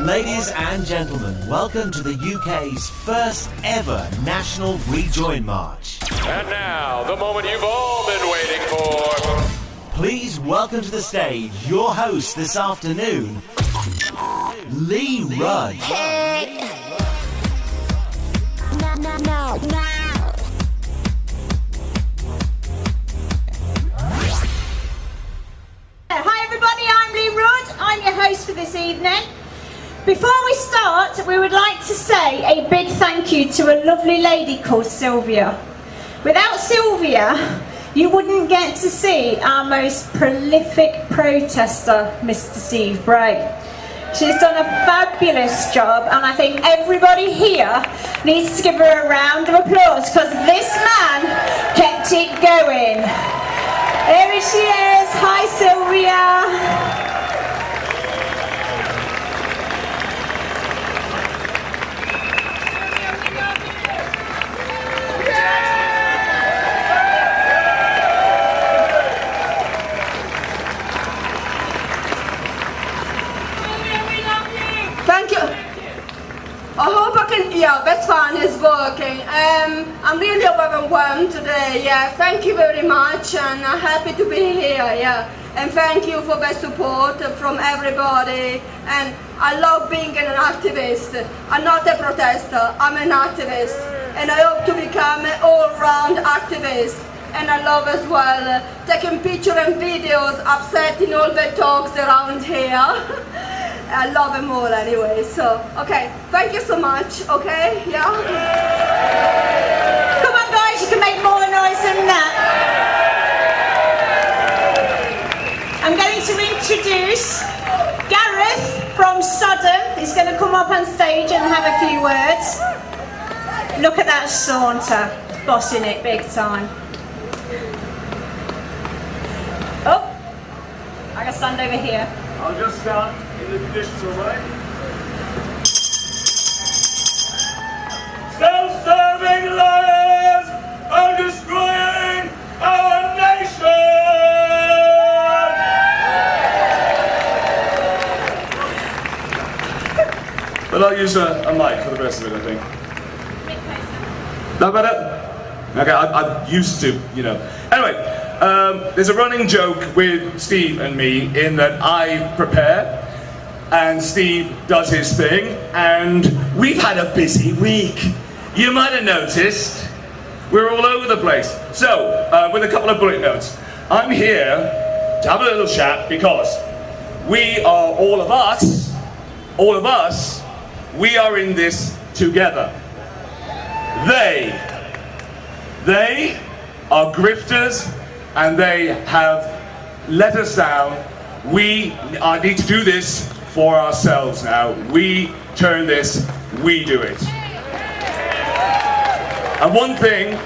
Ladies and gentlemen, welcome to the UK's first ever National Rejoin March. And now, the moment you've all been waiting for. Please welcome to the stage your host this afternoon, Lee Rudd. Hey. No. Hi everybody, I'm Lee Rudd. I'm your host for this evening. Before we start, we would like to say a big thank you to a lovely lady called Sylvia. Without Sylvia, you wouldn't get to see our most prolific protester, Mr. Steve Bray. She's done a fabulous job, and I think everybody here needs to give her a round of applause because this man kept it going. There she is. Hi, Sylvia. Thank you. I hope I can, yeah, that's fine, it's working. I'm really overwhelmed today, yeah. Thank you very much, and I'm happy to be here, yeah. And thank you for the support from everybody. And I love being an activist. I'm not a protester, I'm an activist. And I hope to become an all-round activist. And I love as well taking pictures and videos, upsetting all the talks around here. I love them all anyway, so, okay, thank you so much, okay, yeah? Come on guys, you can make more noise than that. I'm going to introduce Gareth from Sodom. He's going to come up on stage and have a few words. Look at that saunter, bossing it big time. Oh, I can stand over here. I'll just start in the traditional way. Self-serving liars are destroying our nation! But I'll use a mic for the rest of it, I think. That better? Okay, I'm used to, you know. Anyway, there's a running joke with Steve and me in that I prepare and Steve does his thing, and we've had a busy week. You might have noticed we're all over the place. So, with a couple of bullet notes, I'm here to have a little chat because we are all of us, we are in this together. They are grifters, and they have let us down. We need to do this for ourselves now. We turn this, we do it. And one thing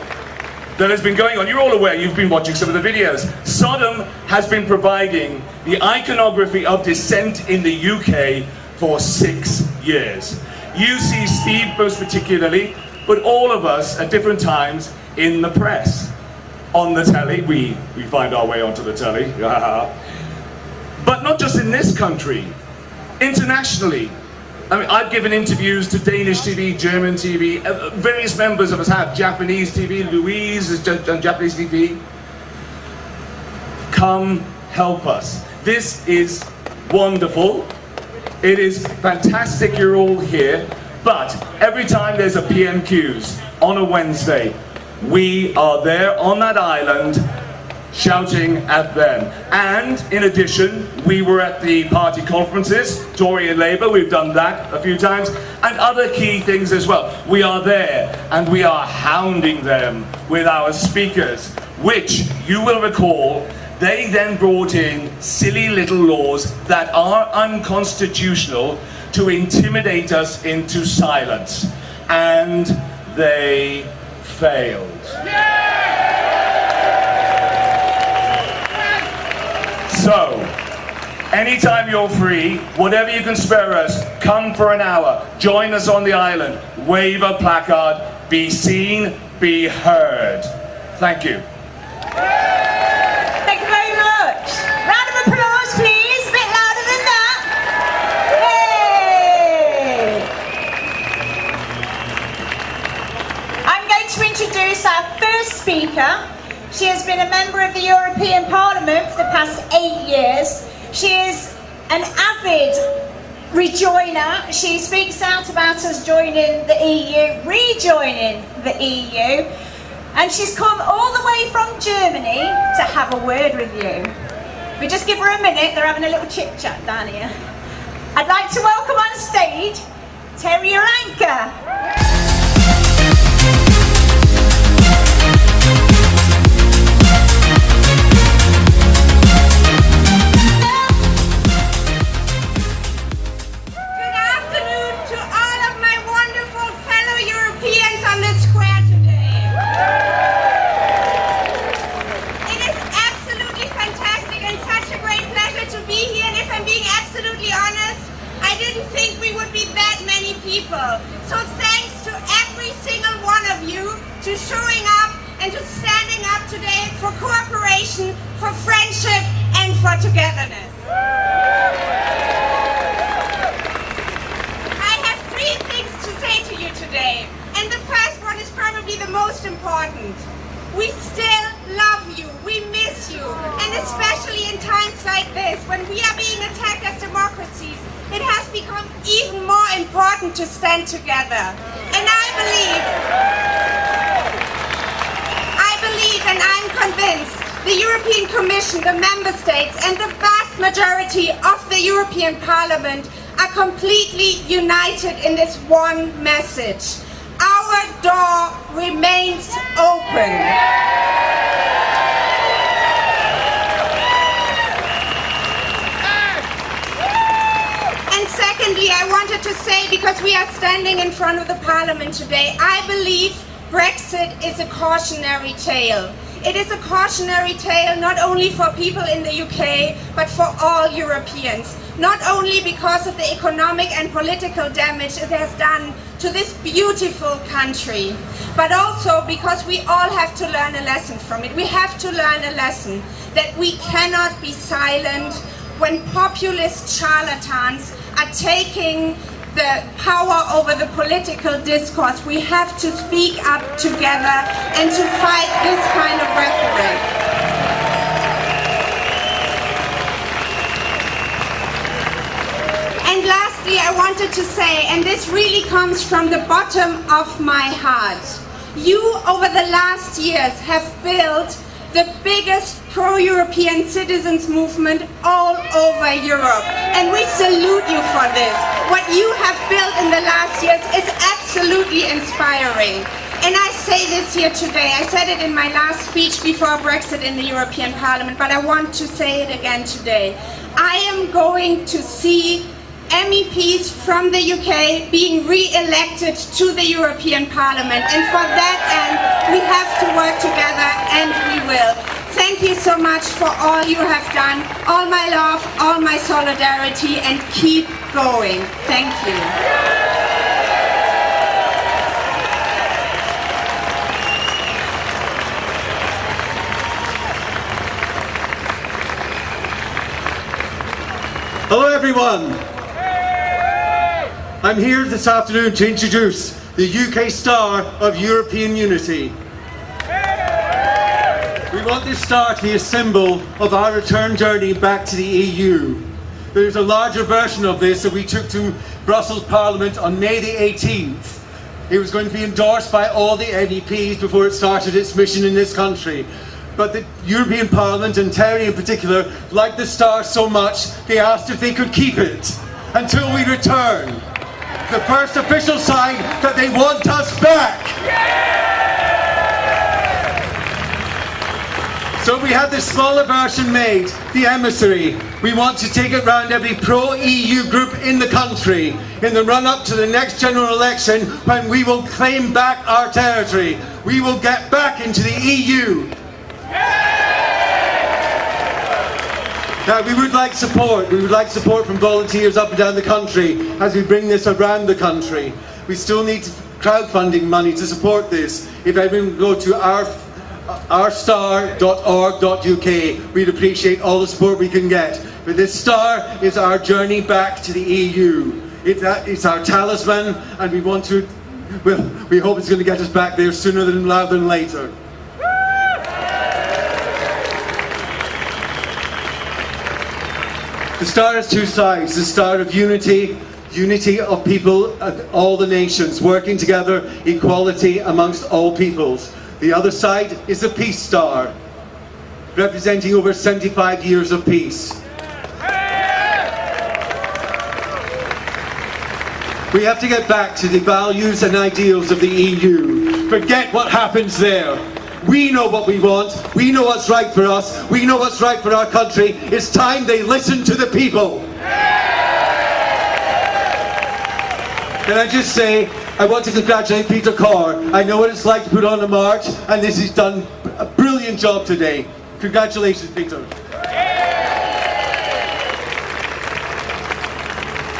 that has been going on, you're all aware, you've been watching some of the videos. Sodom has been providing the iconography of dissent in the UK for 6 years. You see Steve most particularly, but all of us at different times in the press. On the telly, we find our way onto the telly. But not just in this country, internationally. I mean, I've given interviews to Danish TV, German TV, various members of us have, Japanese TV, Louise has done Japanese TV. Come help us. This is wonderful. It is fantastic you're all here, but every time there's a PMQs on a Wednesday, we are there on that island shouting at them. And in addition, we were at the party conferences, Tory and Labour, we've done that a few times, and other key things as well. We are there and we are hounding them with our speakers, which you will recall, they then brought in silly little laws that are unconstitutional to intimidate us into silence. And they failed. So, anytime you're free, whatever you can spare us, come for an hour, join us on the island, wave a placard, be seen, be heard. Thank you. Thank you very much. Round of applause, please. A bit louder than that. Yay! Speaker. She has been a member of the European Parliament for the past 8 years. She is an avid rejoiner. She speaks out about us joining the EU, rejoining the EU, and she's come all the way from Germany to have a word with you. We just give her a minute, they're having a little chit chat down here. I'd like to welcome on stage Reintke. So thanks to every single one of you to showing up and to standing up today for cooperation, for friendship and for togetherness. I have 3 things to say to you today, and the first one is probably the most important. We still love you, we miss you, and especially in times like this when we are being attacked as democracies, it has become even more important to stand together. And I believe and I'm convinced the European Commission, the Member States and the vast majority of the European Parliament are completely united in this one message. Our door remains open. Secondly, I wanted to say, because we are standing in front of the Parliament today, I believe Brexit is a cautionary tale. It is a cautionary tale not only for people in the UK, but for all Europeans. Not only because of the economic and political damage it has done to this beautiful country, but also because we all have to learn a lesson from it. We have to learn a lesson that we cannot be silent when populist charlatans are taking the power over the political discourse. We have to speak up together and to fight this kind of rhetoric. And lastly, I wanted to say, and this really comes from the bottom of my heart, you over the last years have built the biggest pro-European citizens movement all over Europe. And we salute you for this. What you have built in the last years is absolutely inspiring. And I say this here today. I said it in my last speech before Brexit in the European Parliament, but I want to say it again today. I am going to see MEPs from the UK being re-elected to the European Parliament, and for that end we have to work together, and we will. Thank you so much for all you have done. All my love, all my solidarity, and keep going. Thank you. Hello everyone. I'm here this afternoon to introduce the UK Star of European Unity. We want this star to be a symbol of our return journey back to the EU. There's a larger version of this that we took to Brussels Parliament on May the 18th. It was going to be endorsed by all the MEPs before it started its mission in this country. But the European Parliament, and Terry in particular, liked the star so much they asked if they could keep it until we return. The first official sign that they want us back. So we have this smaller version made, the emissary. We want to take it round every pro-EU group in the country in the run-up to the next general election, when we will claim back our territory. We will get back into the EU. Now we would like support. We would like support from volunteers up and down the country as we bring this around the country. We still need crowdfunding money to support this. If everyone go to ourstar.org.uk, we'd appreciate all the support we can get. But this star is our journey back to the EU. It's our talisman, and we hope it's going to get us back there sooner rather than later. The star has two sides. The star of unity, unity of people and all the nations, working together, equality amongst all peoples. The other side is the peace star, representing over 75 years of peace. We have to get back to the values and ideals of the EU. Forget what happens there. We know what we want. We know what's right for us. We know what's right for our country. It's time they listen to the people. Can I just say, I want to congratulate Peter Carr. I know what it's like to put on a march, and this has done a brilliant job today. Congratulations, Peter.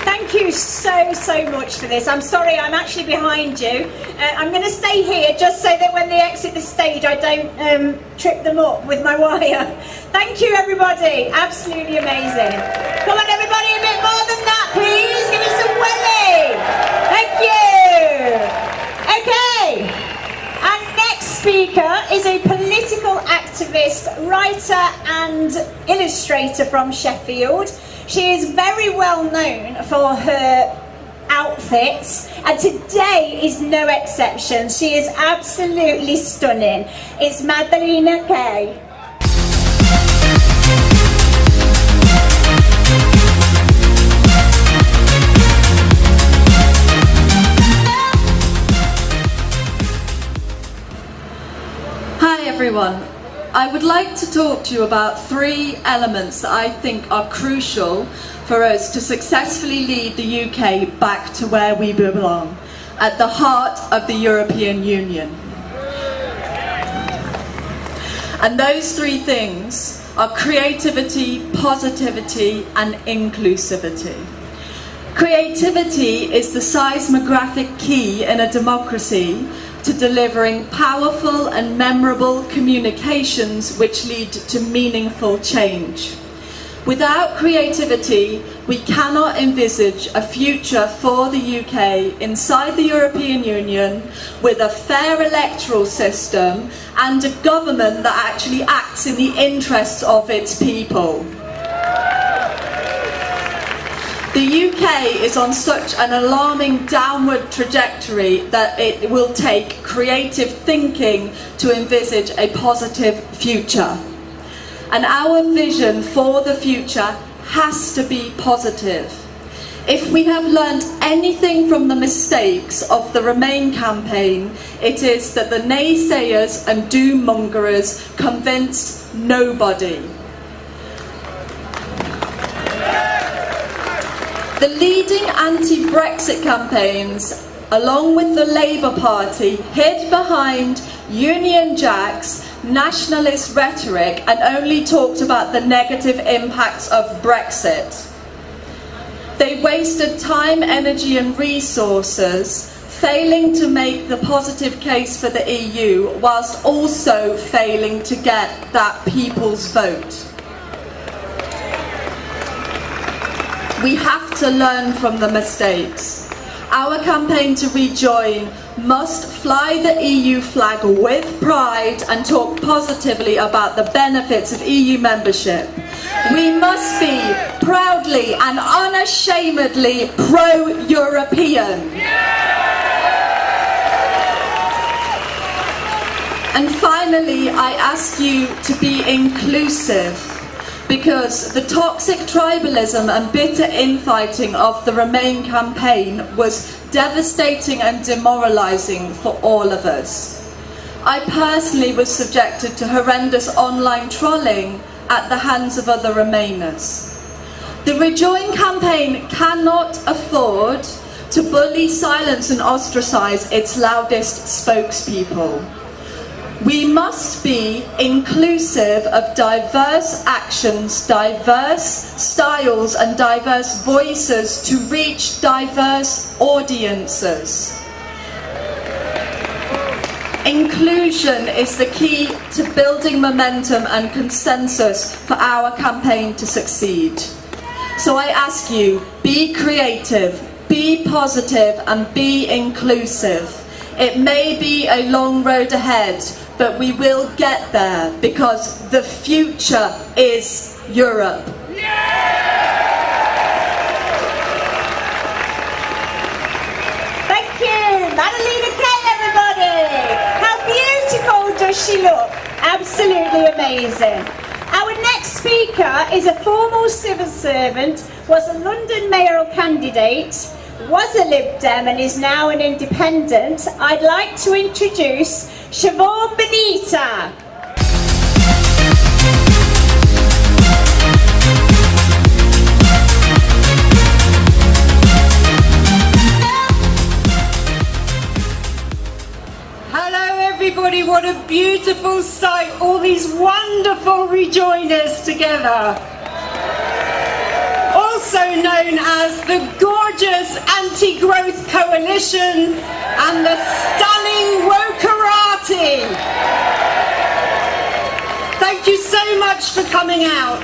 Thank you so much for this. I'm sorry, I'm actually behind you. I'm going to stay here just so that when they exit the stage I don't trip them up with my wire. Thank you, everybody. Absolutely amazing. Come on, everybody, a bit more than that, please. Give me some welly. Thank you. Okay. Our next speaker is a political activist, writer and illustrator from Sheffield. She is very well known for her outfits, and today is no exception. She is absolutely stunning. It's Madeleina Kay. Hi everyone. I would like to talk to you about three elements that I think are crucial for us to successfully lead the UK back to where we belong, at the heart of the European Union. And those three things are creativity, positivity, and inclusivity. Creativity is the seismographic key in a democracy to delivering powerful and memorable communications which lead to meaningful change. Without creativity, we cannot envisage a future for the UK inside the European Union with a fair electoral system and a government that actually acts in the interests of its people. The UK is on such an alarming downward trajectory that it will take creative thinking to envisage a positive future. And our vision for the future has to be positive. If we have learned anything from the mistakes of the Remain campaign, it is that the naysayers and doom-mongers convince nobody. The leading anti-Brexit campaigns, along with the Labour Party, hid behind Union Jacks, nationalist rhetoric, and only talked about the negative impacts of Brexit. They wasted time, energy and resources failing to make the positive case for the EU, whilst also failing to get that people's vote. We have to learn from the mistakes. Our campaign to rejoin must fly the EU flag with pride and talk positively about the benefits of EU membership. We must be proudly and unashamedly pro-European. And finally, I ask you to be inclusive, because the toxic tribalism and bitter infighting of the Remain campaign was devastating and demoralising for all of us. I personally was subjected to horrendous online trolling at the hands of other Remainers. The Rejoin campaign cannot afford to bully, silence and ostracise its loudest spokespeople. We must be inclusive of diverse actions, diverse styles and diverse voices to reach diverse audiences. Inclusion is the key to building momentum and consensus for our campaign to succeed. So I ask you, be creative, be positive and be inclusive. It may be a long road ahead, but we will get there because the future is Europe. Yeah! amazing. Our next speaker is a former civil servant, was a London mayoral candidate, was a Lib Dem and is now an independent. I'd like to introduce Siobhan Benita. Everybody, what a beautiful sight, all these wonderful rejoiners together. Also known as the gorgeous Anti-Growth Coalition and the stunning Wokerati. Thank you so much for coming out.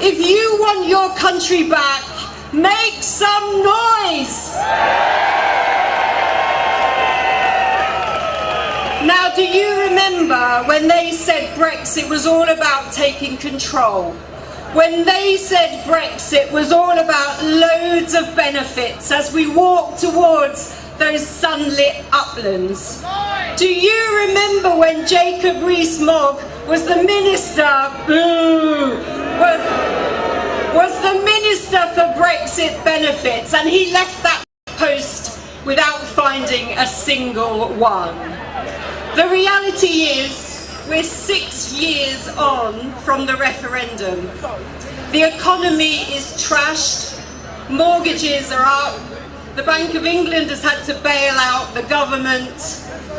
If you want your country back, make some noise. Now, do you remember when they said Brexit was all about taking control? When they said Brexit was all about loads of benefits as we walk towards those sunlit uplands? Do you remember when Jacob Rees-Mogg was the minister, was the minister for Brexit benefits, and he left that post without finding a single one? The reality is, we're 6 years on from the referendum. The economy is trashed, mortgages are up, the Bank of England has had to bail out the government,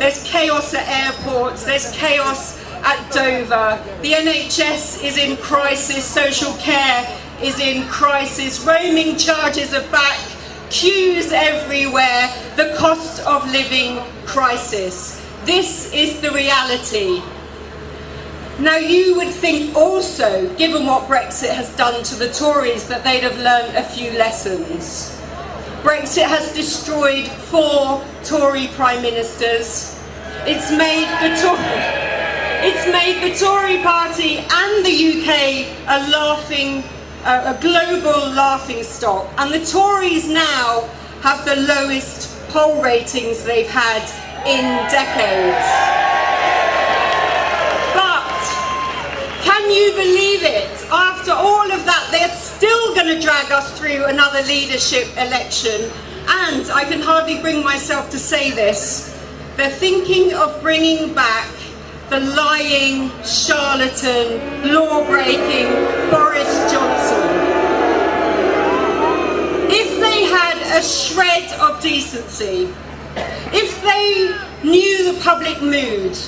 there's chaos at airports, there's chaos at Dover, the NHS is in crisis, social care is in crisis, roaming charges are back, queues everywhere, the cost of living crisis. This is the reality. Now, you would think also, given what Brexit has done to the Tories, that they'd have learned a few lessons. Brexit has destroyed 4 Tory Prime Ministers. It's made the Tory party and the UK a global laughing stock. And the Tories now have the lowest poll ratings they've had in decades. But can you believe it? After all of that, they're still going to drag us through another leadership election. And I can hardly bring myself to say this, they're thinking of bringing back the lying, charlatan, law-breaking Boris Johnson. If they had a shred of decency, if they knew the public mood,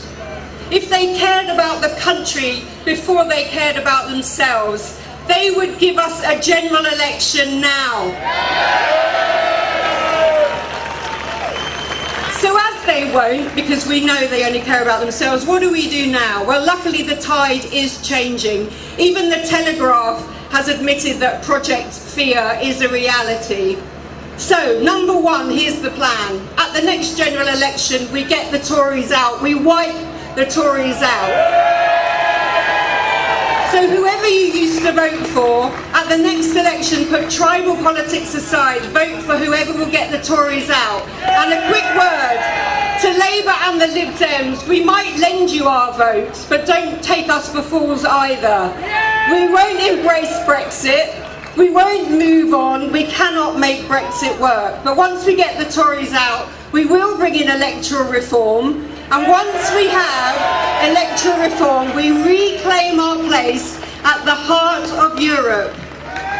if they cared about the country before they cared about themselves, they would give us a general election now. So as they won't, because we know they only care about themselves, what do we do now? Well, luckily the tide is changing. Even the Telegraph has admitted that Project Fear is a reality. So, number one, here's the plan. At the next general election, we get the Tories out. We wipe the Tories out. So whoever you used to vote for, at the next election, put tribal politics aside, vote for whoever will get the Tories out. And a quick word to Labour and the Lib Dems, we might lend you our votes, but don't take us for fools either. We won't embrace Brexit. We won't move on, we cannot make Brexit work. But once we get the Tories out, we will bring in electoral reform. And once we have electoral reform, we reclaim our place at the heart of Europe.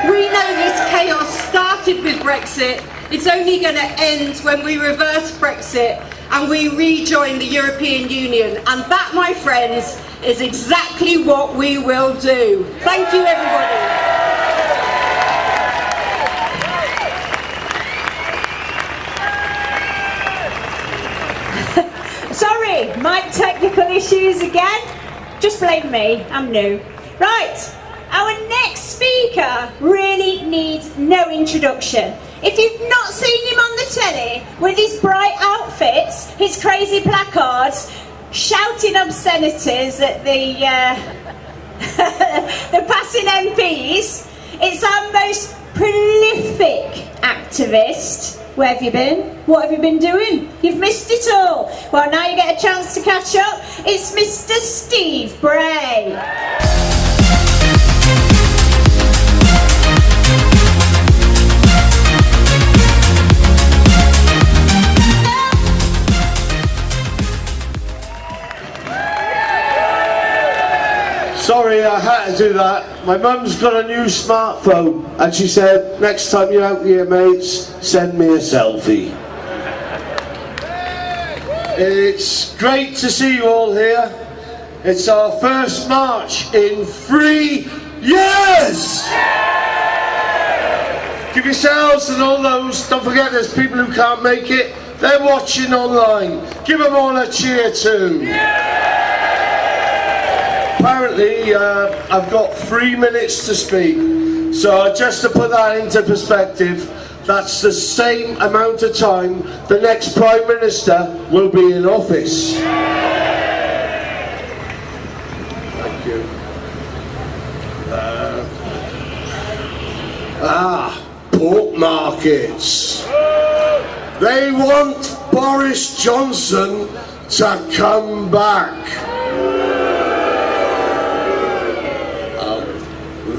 We know this chaos started with Brexit. It's only going to end when we reverse Brexit and we rejoin the European Union. And that, my friends, is exactly what we will do. Thank you, everybody. Sorry, mic technical issues again. Just blame me, I'm new. Right, our next speaker really needs no introduction. If you've not seen him on the telly with his bright outfits, his crazy placards, shouting obscenities at the passing MPs, it's our most prolific activist, Where have you been? What have you been doing? You've missed it all. Well, now you get a chance to catch up. It's Mr. Steve Bray. Sorry, I had to do that. My mum's got a new smartphone and she said, next time you're out here, mates, send me a selfie. It's great to see you all here. It's our first march in 3 years! Give yourselves and all those, don't forget there's people who can't make it, they're watching online. Give them all a cheer too. Apparently, I've got 3 minutes to speak, so just to put that into perspective, that's the same amount of time the next Prime Minister will be in office. Thank you. Pork markets. They want Boris Johnson to come back.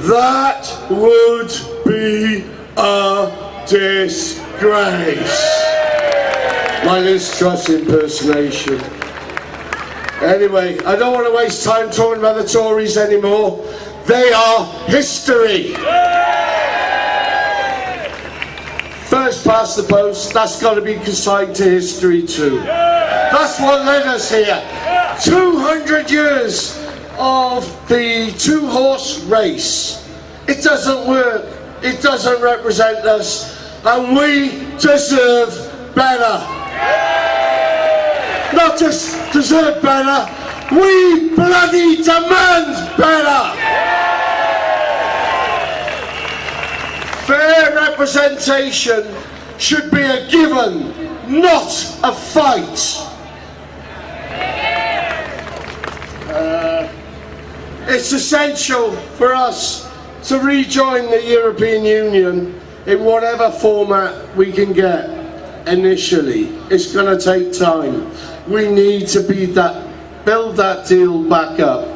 That would be a disgrace. My Liz Truss impersonation. Anyway, I don't want to waste time talking about the Tories anymore. They are history. First past the post, that's got to be consigned to history too. That's what led us here. 200 years of the two-horse race. It doesn't work, it doesn't represent us, and we deserve better. Not just deserve better, we bloody demand better. Fair representation should be a given, not a fight. It's essential for us to rejoin the European Union in whatever format we can get initially. It's going to take time. We need to build that deal back up.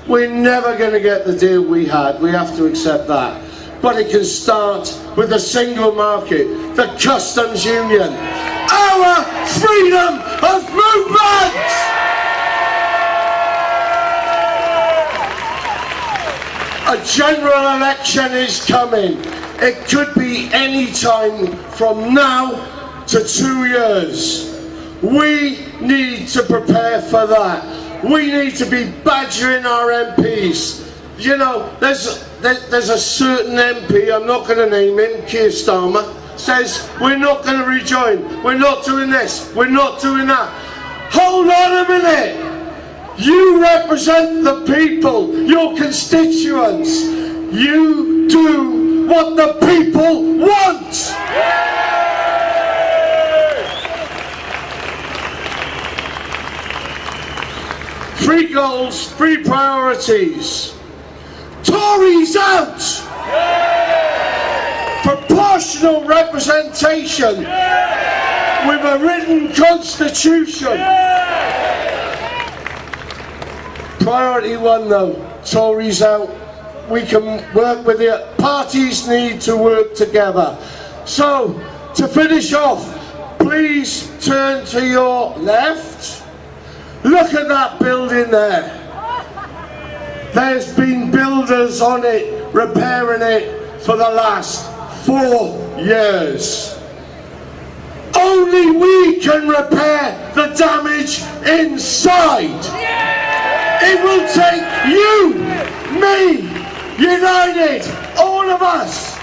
We're never going to get the deal we had, we have to accept that. But it can start with the single market, the customs union, our freedom of movement! A general election is coming. It could be any time from now to 2 years. We need to prepare for that. We need to be badgering our MPs. You know, there's a certain MP, I'm not going to name him, Keir Starmer, says we're not going to rejoin, we're not doing this, we're not doing that. Hold on a minute! You represent the people, your constituents. You do what the people want! Three goals, three priorities. Tories out! Proportional representation with a written constitution. Priority one though, Tories out. We can work with it. Parties need to work together. So, to finish off, please turn to your left. Look at that building there. There's been builders on it, repairing it for the last 4 years. Only we can repair the damage inside. It will take you, me, united, all of us.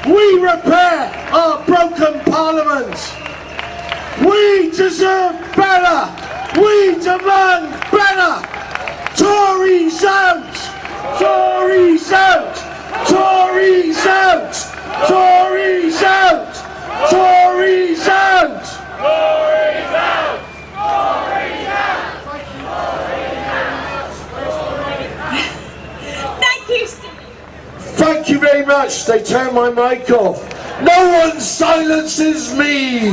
We repair our broken parliament. We deserve better. We demand better. Tories out! Tories out! Tories out! Tories out! Tories out! Tories out! Tories out! Thank you, Steve. Thank you very much. They turned my mic off. No one silences me.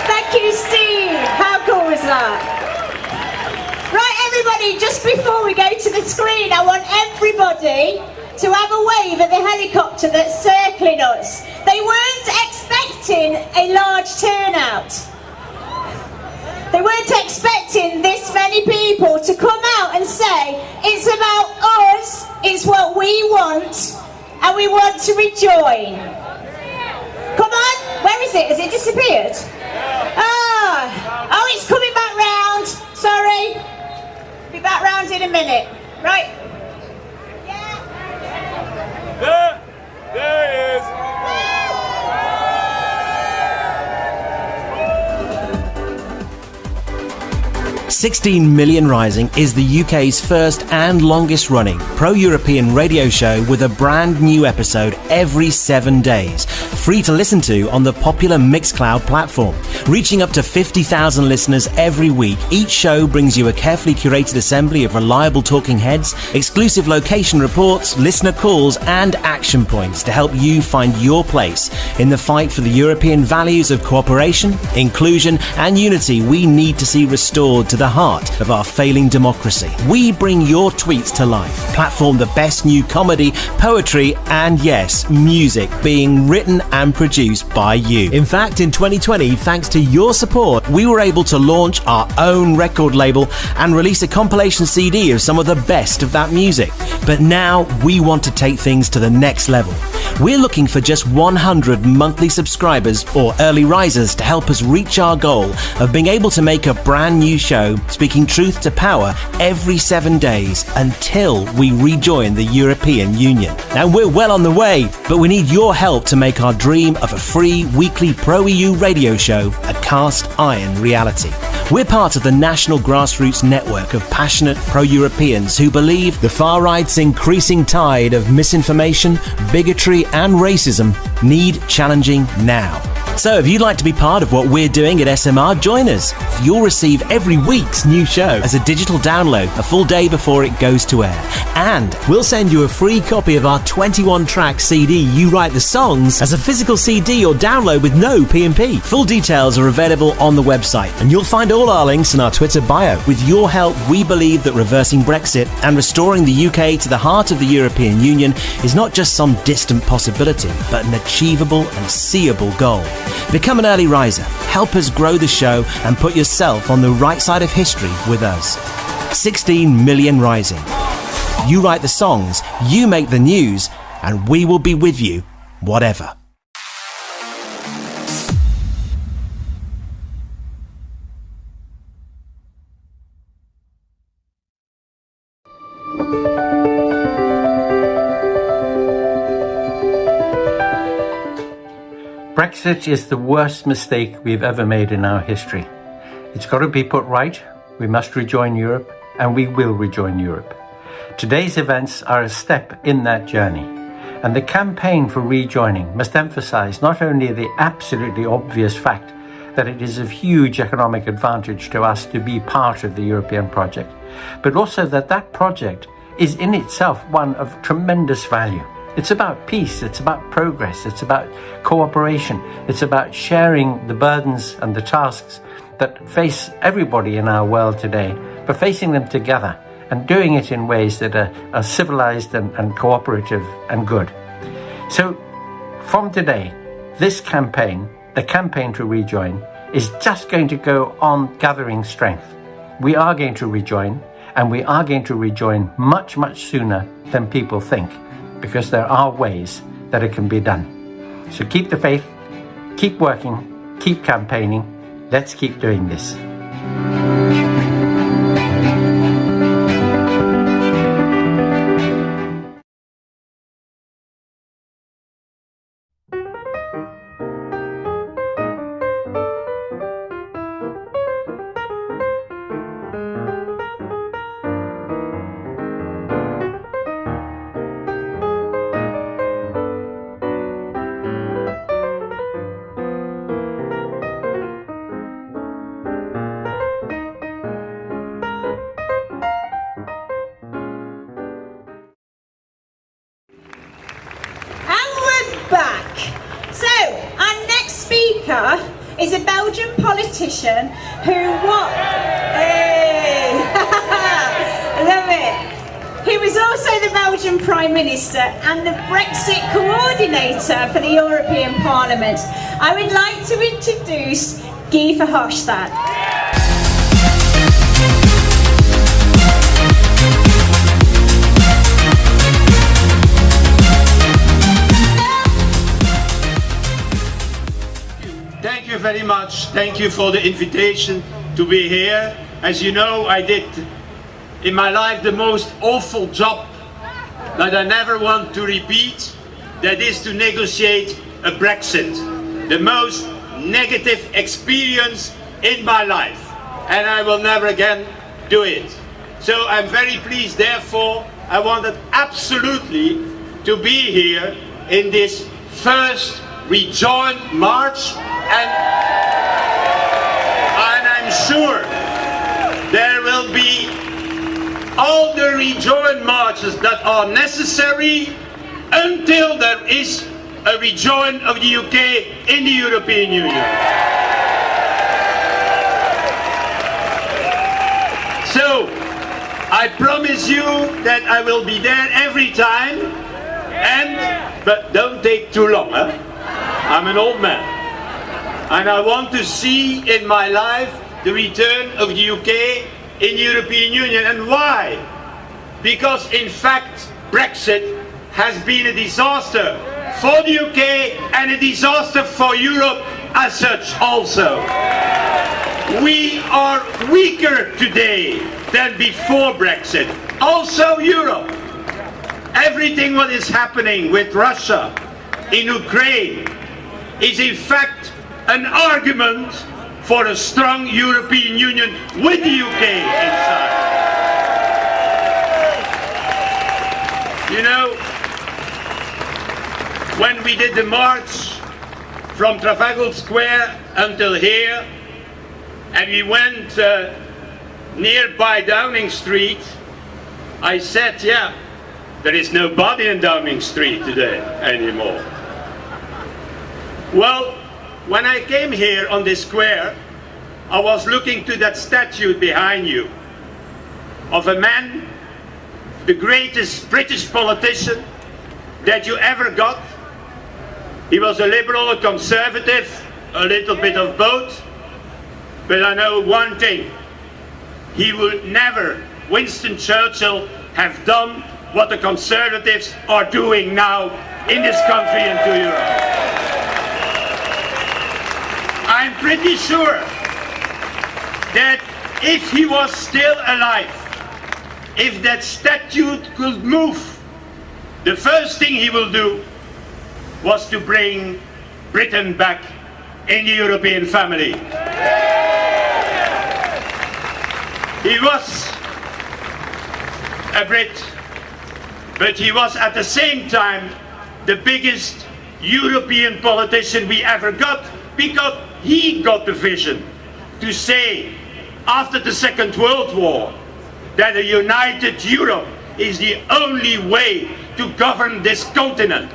Thank you, Steve. How cool was that? Right, everybody, just before we go to the screen, I want everybody to have a wave at the helicopter that's circling us. They weren't expecting a large turnout. They weren't expecting this many people to come out and say, it's about us, it's what we want, and we want to rejoin. Come on, where is it? Has it disappeared? Oh, it's coming back round. Sorry. Be back round in a minute. Right. There it is. 16 Million Rising is the UK's first and longest running pro-European radio show with a brand new episode every 7 days, free to listen to on the popular Mixcloud platform. Reaching up to 50,000 listeners every week, each show brings you a carefully curated assembly of reliable talking heads, exclusive location reports, listener calls and action points to help you find your place in the fight for the European values of cooperation, inclusion and unity we need to see restored to the heart of our failing democracy. We bring your tweets to life, platform the best new comedy, poetry and yes, music being written and produced by you. In fact, in 2020, thanks to your support, we were able to launch our own record label and release a compilation CD of some of the best of that music. But now we want to take things to the next level. We're looking for just 100 monthly subscribers or early risers to help us reach our goal of being able to make a brand new show speaking truth to power every 7 days until we rejoin the European Union. Now we're well on the way, but we need your help to make our dream of a free weekly pro-EU radio show a cast iron reality. We're part of the national grassroots network of passionate pro-Europeans who believe the far right's increasing tide of misinformation, bigotry and racism need challenging now. So if you'd like to be part of what we're doing at SMR, join us. You'll receive every week's new show as a digital download a full day before it goes to air. And we'll send you a free copy of our 21-track CD, You Write the Songs, as a physical CD or download with no P&P. Full details are available on the website, and you'll find all our links in our Twitter bio. With your help, we believe that reversing Brexit and restoring the UK to the heart of the European Union is not just some distant possibility, but an achievable and seeable goal. Become an early riser, help us grow the show and put yourself on the right side of history with us. 16 Million Rising. You write the songs, you make the news, and we will be with you, whatever. Brexit is the worst mistake we've ever made in our history. It's got to be put right. We must rejoin Europe, and we will rejoin Europe. Today's events are a step in that journey, and the campaign for rejoining must emphasise not only the absolutely obvious fact that it is of huge economic advantage to us to be part of the European project, but also that that project is in itself one of tremendous value. It's about peace, it's about progress, it's about cooperation, it's about sharing the burdens and the tasks that face everybody in our world today, but facing them together and doing it in ways that are civilized and cooperative and good. So from today, this campaign, the campaign to rejoin, is just going to go on gathering strength. We are going to rejoin, and we are going to rejoin much, much sooner than people think, because there are ways that it can be done. So keep the faith, keep working, keep campaigning. Let's keep doing this. is a Belgian politician who Hey! Love it! He was also the Belgian Prime Minister and the Brexit coordinator for the European Parliament. I would like to introduce Guy Verhofstadt. Thank you very much. Thank you for the invitation to be here. As you know, I did in my life the most awful job that I never want to repeat. That is to negotiate a Brexit. The most negative experience in my life. And I will never again do it. So I'm very pleased, therefore, I wanted absolutely to be here in this first Rejoin march, and I'm sure there will be all the Rejoin marches that are necessary until there is a rejoin of the UK in the European Union. So, I promise you that I will be there every time, but don't take too long, huh? I'm an old man, and I want to see in my life the return of the UK in the European Union. And why? Because in fact Brexit has been a disaster for the UK and a disaster for Europe as such also. We are weaker today than before Brexit. Also Europe. Everything what is happening with Russia in Ukraine is in fact an argument for a strong European Union with the UK inside. You know, when we did the march from Trafalgar Square until here, and we went nearby Downing Street, I said, yeah, there is nobody in Downing Street today anymore. Well, when I came here on this square, I was looking to that statue behind you of a man, the greatest British politician that you ever got. He was a liberal, a conservative, a little bit of both. But I know one thing, he would never, Winston Churchill, have done what the Conservatives are doing now in this country and to Europe. I'm pretty sure that if he was still alive, if that statue could move, the first thing he will do was to bring Britain back in the European family. He was a Brit, but he was at the same time the biggest European politician we ever got, because he got the vision to say, after the Second World War, that a united Europe is the only way to govern this continent.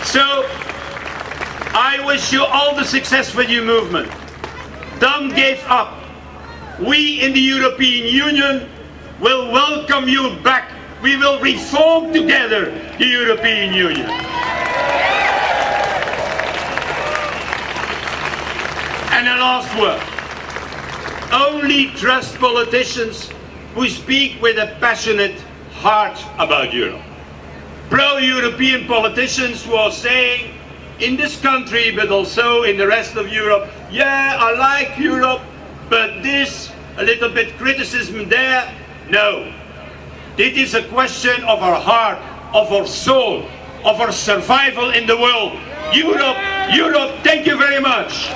So, I wish you all the success with your movement. Don't give up. We in the European Union will welcome you back. We will reform together the European Union. And a last word. Only trust politicians who speak with a passionate heart about Europe. Pro-European politicians who are saying, in this country but also in the rest of Europe, yeah, I like Europe, but this, a little bit criticism there. No. It is a question of our heart, of our soul, of our survival in the world. Europe, Europe, thank you very much.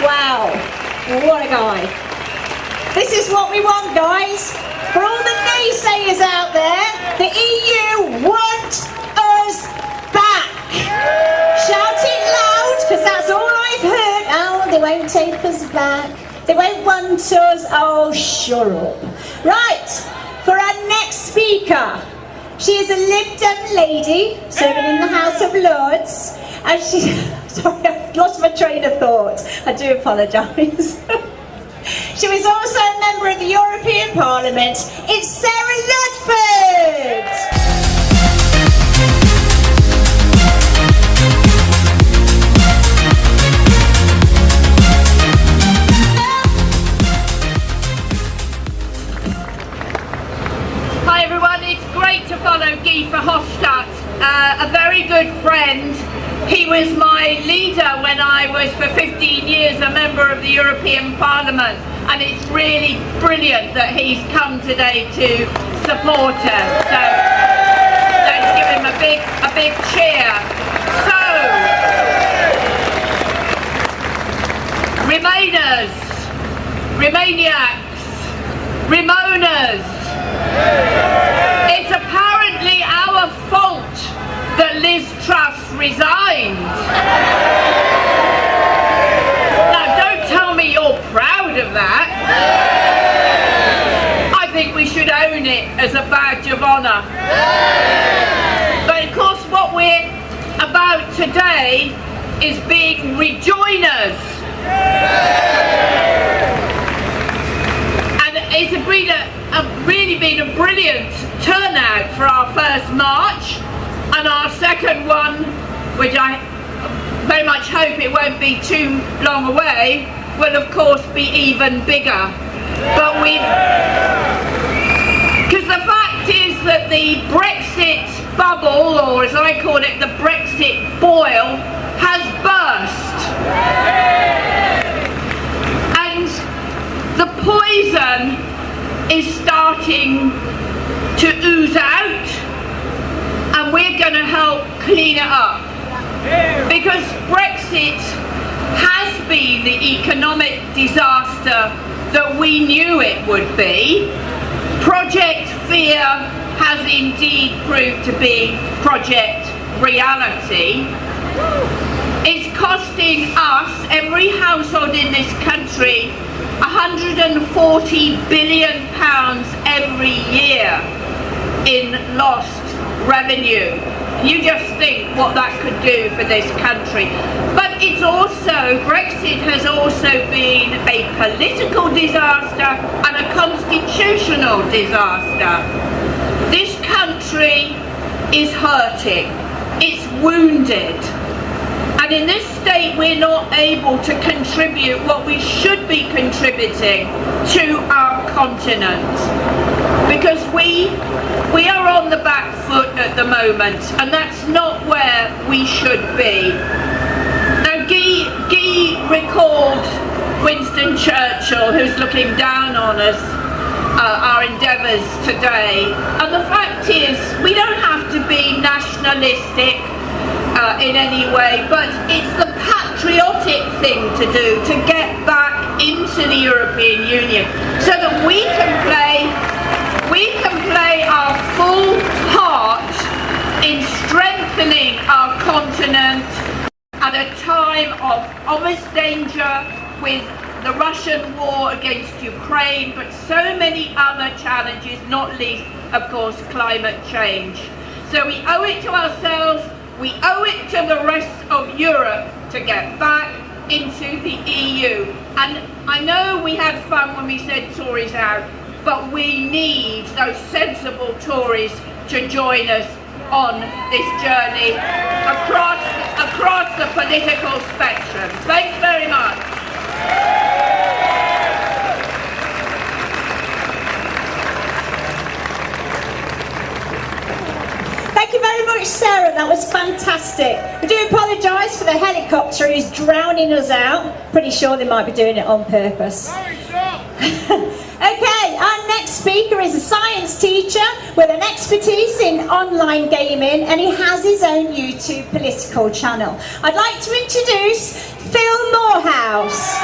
Wow, what a guy. This is what we want, guys. For all the naysayers out there, the EU want us back. Shout it loud, because that's all I've heard. Oh, they won't take us back. They won't want us. Oh, shut up. Right, for our next speaker. She is a Lib Dem lady serving in the House of Lords, and she. Sorry, I've lost my train of thought. I do apologise. She was also a member of the European Parliament. It's Sarah Ludford. Hi everyone, it's great to follow Guy Verhofstadt, a very good friend. He was my leader when I was for 15 years a member of the European Parliament, and it's really brilliant that he's come today to support us. So let's give him a big cheer. So, Remainers, Remainiacs, Remoaners, it's apparently our fault that Liz Truss resigned. Now don't tell me you're proud of that. I think we should own it as a badge of honour. But of course what we're about today is being rejoiners. And it's really been a brilliant turnout for our first march, and our second one, which I very much hope it won't be too long away, will of course be even bigger. But because the fact is that the Brexit bubble, or as I call it, the Brexit boil, has burst. And the poison is starting to ooze out, and we're going to help clean it up. Because Brexit has been the economic disaster that we knew it would be. Project Fear has indeed proved to be Project Reality. It's costing us, every household in this country, £140 billion every year in lost revenue. You just think what that could do for this country. But it's also, Brexit has also been a political disaster and a constitutional disaster. This country is hurting, it's wounded. And in this state we're not able to contribute what we should be contributing to our continent. Because we are on the back foot at the moment, and that's not where we should be. Now Guy recalled Winston Churchill, who's looking down on us, our endeavours today. And the fact is, we don't have to be nationalistic in any way, but it's the patriotic thing to do to get back into the European Union so that we can play our full part in strengthening our continent at a time of obvious danger with the Russian war against Ukraine, but so many other challenges, not least, of course, climate change. So we owe it to ourselves, we owe it to the rest of Europe to get back into the EU. And I know we had fun when we said Tories out, but we need those sensible Tories to join us on this journey across the political spectrum. Thanks very much. Thank you very much, Sarah. That was fantastic. We do apologise for the helicopter who's drowning us out. Pretty sure they might be doing it on purpose. Okay, our next speaker is a science teacher with an expertise in online gaming, and he has his own YouTube political channel. I'd like to introduce Phil Moorhouse.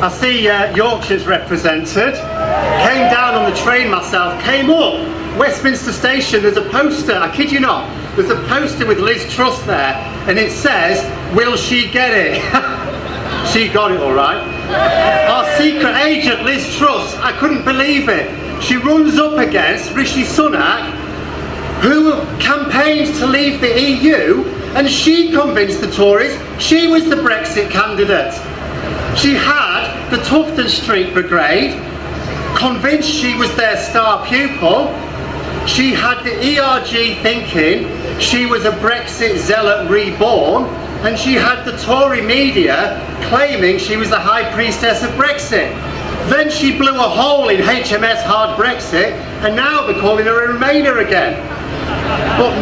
I see Yorkshire's represented. Came down on the train myself, came up. Westminster Station, there's a poster, I kid you not, there's a poster with Liz Truss there, and it says, will she get it? She got it all right. Our secret agent, Liz Truss, I couldn't believe it. She runs up against Rishi Sunak, who campaigned to leave the EU, and she convinced the Tories she was the Brexit candidate. She had the Tufton Street Brigade, convinced she was their star pupil. She had the ERG thinking she was a Brexit zealot reborn, and she had the Tory media claiming she was the high priestess of Brexit. Then she blew a hole in HMS Hard Brexit, and now they're calling her a Remainer again. But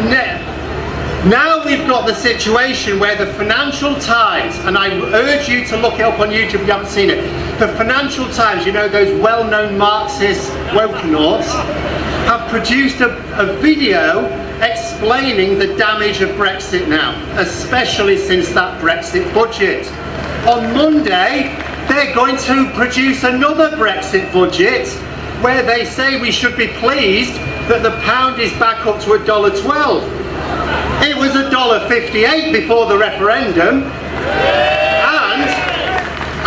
now we've got the situation where the Financial Times, and I urge you to look it up on YouTube if you haven't seen it, the Financial Times, you know, those well-known Marxist wokenauts, have produced a video explaining the damage of Brexit now, especially since that Brexit budget. On Monday, they're going to produce another Brexit budget where they say we should be pleased that the pound is back up to $1.12. It was $1.58 before the referendum.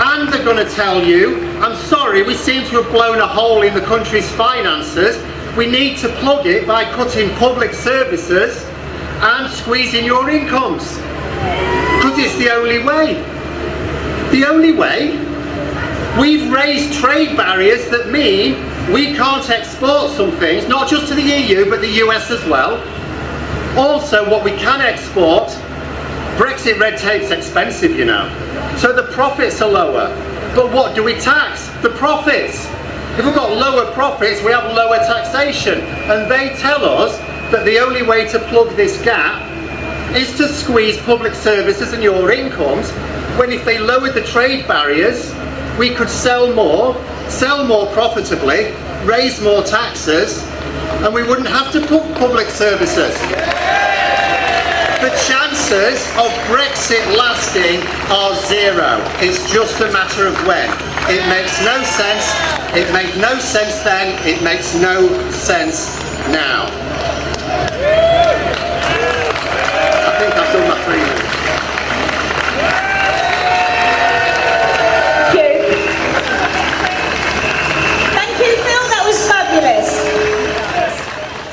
And they're going to tell you, I'm sorry, we seem to have blown a hole in the country's finances. We need to plug it by cutting public services and squeezing your incomes. Because it's the only way. The only way. We've raised trade barriers that mean we can't export some things, not just to the EU, but the US as well. Also, what we can export, Brexit red tape's expensive, you know. So the profits are lower. But what do we tax? The profits. If we've got lower profits, we have lower taxation. And they tell us that the only way to plug this gap is to squeeze public services and your incomes, when if they lowered the trade barriers, we could sell more profitably, raise more taxes, and we wouldn't have to put public services. The chances of Brexit lasting are zero. It's just a matter of when. It makes no sense. It made no sense then. It makes no sense now. I think I've done my 3 minutes. Thank you, Phil. That was fabulous.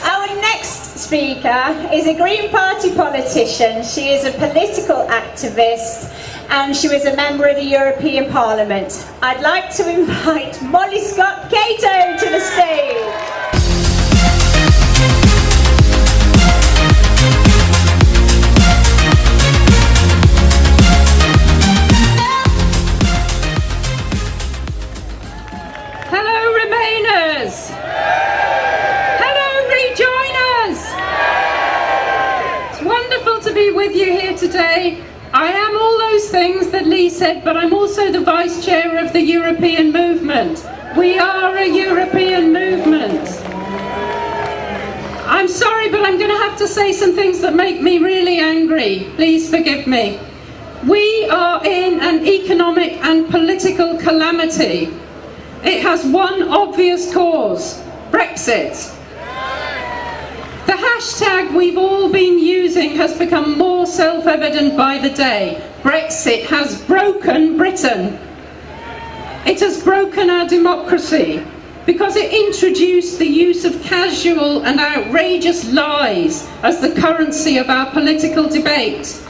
Our next speaker is a Green Party politician. She is a political activist, and she was a member of the European Parliament. I'd like to invite Molly Scott Cato to the stage. Hello, Remainers! Hello, Rejoiners! It's wonderful to be with you here today. I am all those things that Lee said, but I'm also the Vice Chair of the European Movement. We are a European movement. I'm sorry, but I'm going to have to say some things that make me really angry. Please forgive me. We are in an economic and political calamity. It has one obvious cause: Brexit. The hashtag we've all been using has become more self-evident by the day. Brexit has broken Britain. It has broken our democracy because it introduced the use of casual and outrageous lies as the currency of our political debate.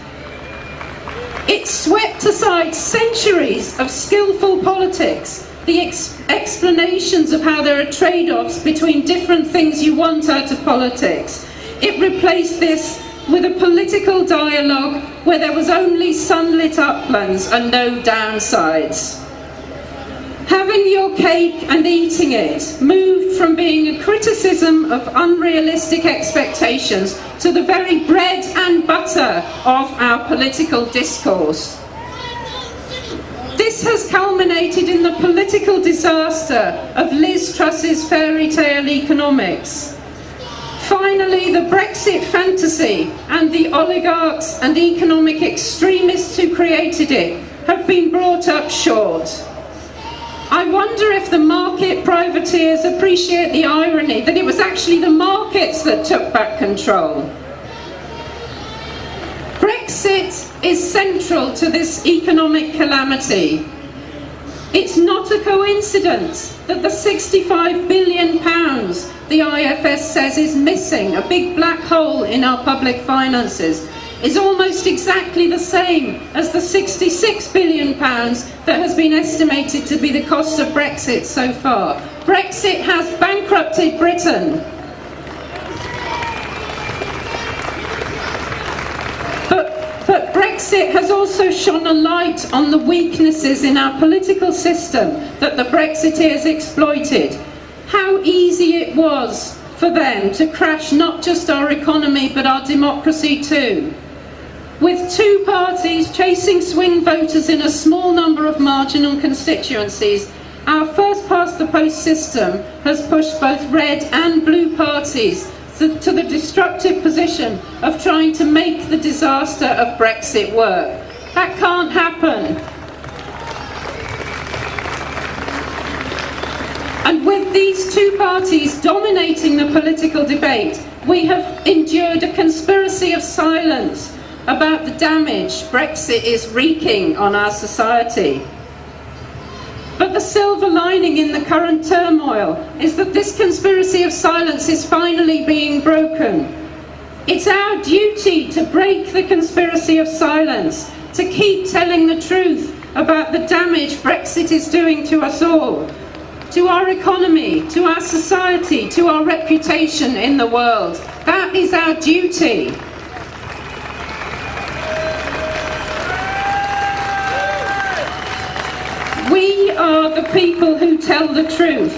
It swept aside centuries of skillful politics, the explanations of how there are trade-offs between different things you want out of politics. It replaced this with a political dialogue where there was only sunlit uplands and no downsides. Having your cake and eating it moved from being a criticism of unrealistic expectations to the very bread and butter of our political discourse. This has culminated in the political disaster of Liz Truss's fairy tale economics. Finally, the Brexit fantasy and the oligarchs and economic extremists who created it have been brought up short. I wonder if the market privateers appreciate the irony that it was actually the markets that took back control. Brexit is central to this economic calamity. It's not a coincidence that the £65 billion the IFS says is missing, a big black hole in our public finances, is almost exactly the same as the £66 billion that has been estimated to be the cost of Brexit so far. Brexit has bankrupted Britain. But Brexit has also shone a light on the weaknesses in our political system that the Brexiteers exploited. How easy it was for them to crash not just our economy but our democracy too. With two parties chasing swing voters in a small number of marginal constituencies, our first-past-the-post system has pushed both red and blue parties to the destructive position of trying to make the disaster of Brexit work. That can't happen. And with these two parties dominating the political debate, we have endured a conspiracy of silence about the damage Brexit is wreaking on our society. But the silver lining in the current turmoil is that this conspiracy of silence is finally being broken. It's our duty to break the conspiracy of silence, to keep telling the truth about the damage Brexit is doing to us all, to our economy, to our society, to our reputation in the world. That is our duty. We are the people who tell the truth,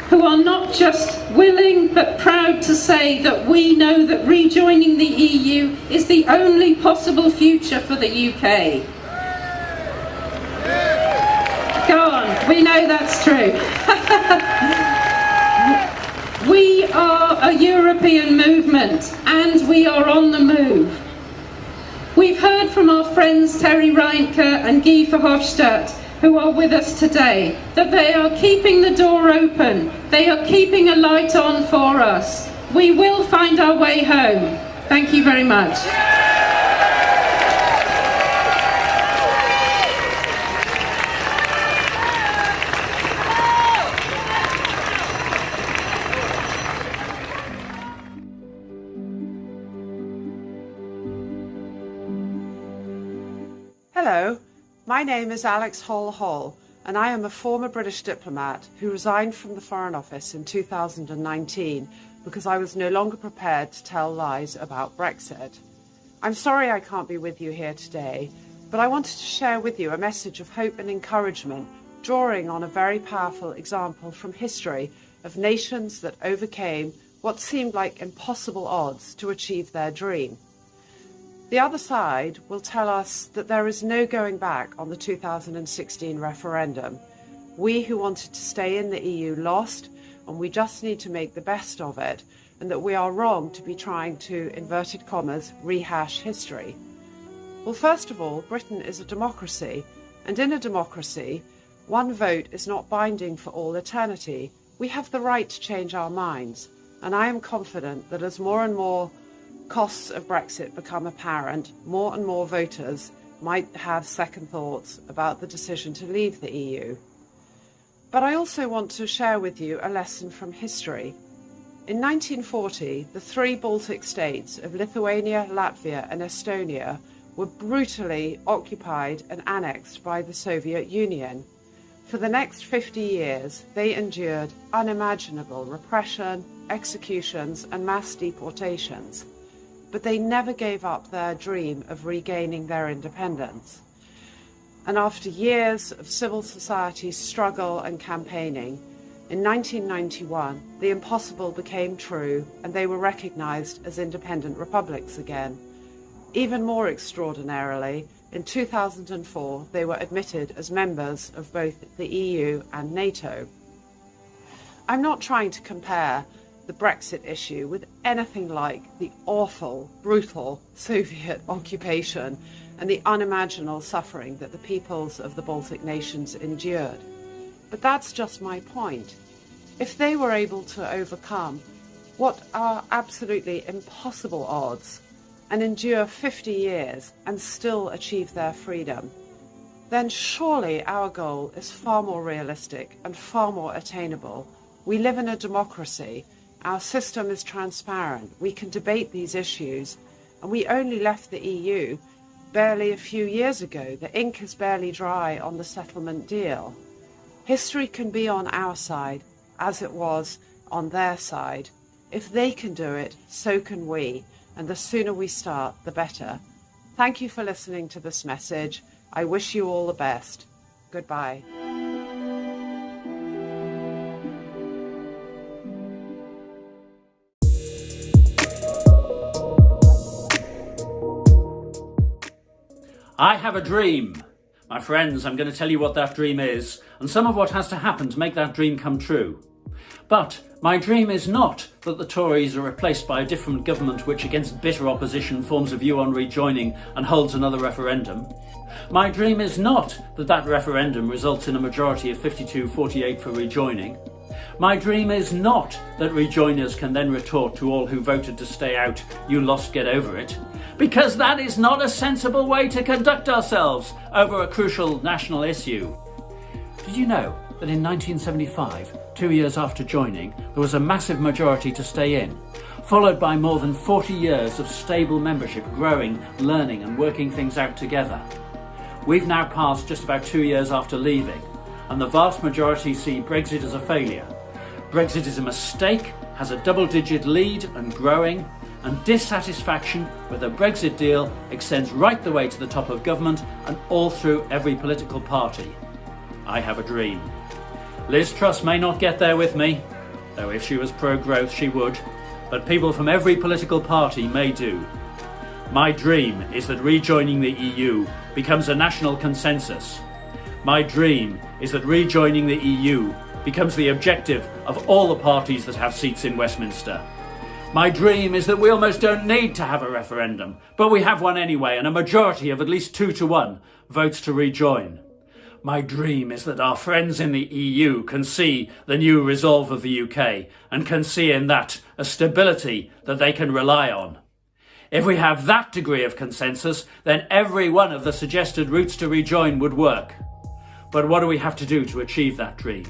who are not just willing but proud to say that we know that rejoining the EU is the only possible future for the UK. Go on, we know that's true. We are a European movement and we are on the move. We've heard from our friends Terry Reintke and Guy Verhofstadt, who are with us today, that they are keeping the door open. They are keeping a light on for us. We will find our way home. Thank you very much. Hello. My name is Alex Hall, and I am a former British diplomat who resigned from the Foreign Office in 2019 because I was no longer prepared to tell lies about Brexit. I'm sorry I can't be with you here today, but I wanted to share with you a message of hope and encouragement, drawing on a very powerful example from history of nations that overcame what seemed like impossible odds to achieve their dream. The other side will tell us that there is no going back on the 2016 referendum. We who wanted to stay in the EU lost, and we just need to make the best of it, and that we are wrong to be trying to, inverted commas, rehash history. Well, first of all, Britain is a democracy, and in a democracy, one vote is not binding for all eternity. We have the right to change our minds, and I am confident that as more and more costs of Brexit become apparent, more and more voters might have second thoughts about the decision to leave the EU. But I also want to share with you a lesson from history. In 1940, the three Baltic states of Lithuania, Latvia and Estonia were brutally occupied and annexed by the Soviet Union. For the next 50 years, they endured unimaginable repression, executions and mass deportations. But they never gave up their dream of regaining their independence. And after years of civil society struggle and campaigning, in 1991, the impossible became true and they were recognized as independent republics again. Even more extraordinarily, in 2004, they were admitted as members of both the EU and NATO. I'm not trying to compare the Brexit issue with anything like the awful, brutal Soviet occupation and the unimaginable suffering that the peoples of the Baltic nations endured. But that's just my point. If they were able to overcome what are absolutely impossible odds and endure 50 years and still achieve their freedom, then surely our goal is far more realistic and far more attainable. We live in a democracy. Our system is transparent. We can debate these issues. And we only left the EU barely a few years ago. The ink is barely dry on the settlement deal. History can be on our side as it was on their side. If they can do it, so can we. And the sooner we start, the better. Thank you for listening to this message. I wish you all the best. Goodbye. I have a dream. My friends, I'm going to tell you what that dream is and some of what has to happen to make that dream come true. But my dream is not that the Tories are replaced by a different government which, against bitter opposition, forms a view on rejoining and holds another referendum. My dream is not that that referendum results in a majority of 52-48 for rejoining. My dream is not that rejoiners can then retort to all who voted to stay out, "You lost, get over it," because that is not a sensible way to conduct ourselves over a crucial national issue. Did you know that in 1975, 2 years after joining, there was a massive majority to stay in, followed by more than 40 years of stable membership, growing, learning and working things out together? We've now passed just about 2 years after leaving, and the vast majority see Brexit as a failure. Brexit is a mistake, has a double-digit lead and growing, and dissatisfaction with the Brexit deal extends right the way to the top of government and all through every political party. I have a dream. Liz Truss may not get there with me, though if she was pro-growth she would, but people from every political party may do. My dream is that rejoining the EU becomes a national consensus. My dream is that rejoining the EU becomes the objective of all the parties that have seats in Westminster. My dream is that we almost don't need to have a referendum, but we have one anyway, and a majority of at least 2-1 votes to rejoin. My dream is that our friends in the EU can see the new resolve of the UK and can see in that a stability that they can rely on. If we have that degree of consensus, then every one of the suggested routes to rejoin would work. But what do we have to do to achieve that dream?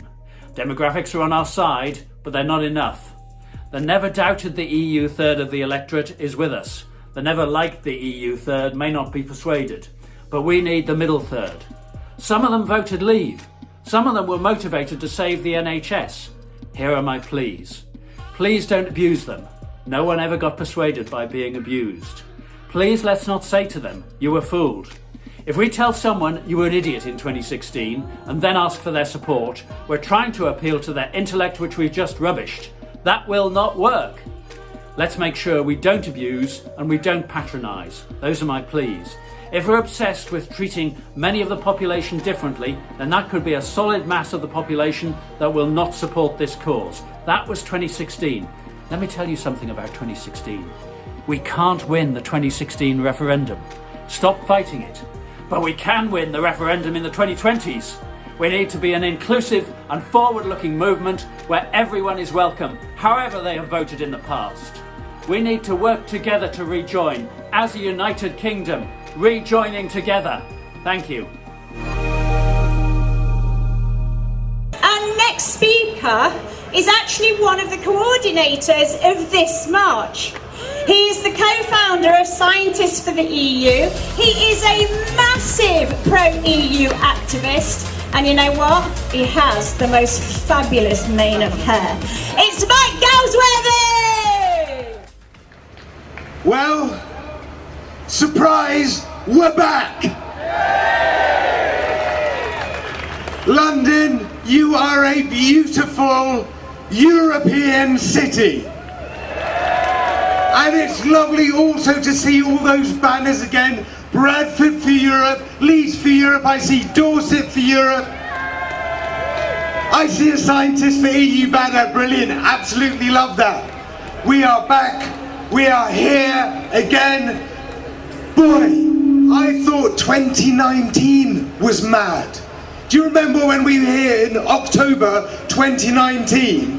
Demographics are on our side, but they're not enough. The never doubted the EU third of the electorate is with us. The never liked the EU third may not be persuaded, but we need the middle third. Some of them voted leave. Some of them were motivated to save the NHS. Here are my pleas. Please don't abuse them. No one ever got persuaded by being abused. Please let's not say to them, "You were fooled." If we tell someone you were an idiot in 2016 and then ask for their support, we're trying to appeal to their intellect which we've just rubbished. That will not work. Let's make sure we don't abuse and we don't patronise. Those are my pleas. If we're obsessed with treating many of the population differently, then that could be a solid mass of the population that will not support this cause. That was 2016. Let me tell you something about 2016. We can't win the 2016 referendum. Stop fighting it. But we can win the referendum in the 2020s. We need to be an inclusive and forward-looking movement where everyone is welcome, however they have voted in the past. We need to work together to rejoin as a united kingdom, rejoining together. Thank you. Our next speaker is actually one of the coordinators of this march. He is the co-founder of Scientists for the EU. He is a massive pro-EU activist. And you know what? He has the most fabulous mane of hair. It's Mike Galsworthy! Well, surprise, we're back! London, you are a beautiful European city. And it's lovely also to see all those banners again. Bradford for Europe, Leeds for Europe, I see Dorset for Europe. I see a Scientist for EU banner, brilliant, absolutely love that. We are back, we are here again. Boy, I thought 2019 was mad. Do you remember when we were here in October 2019?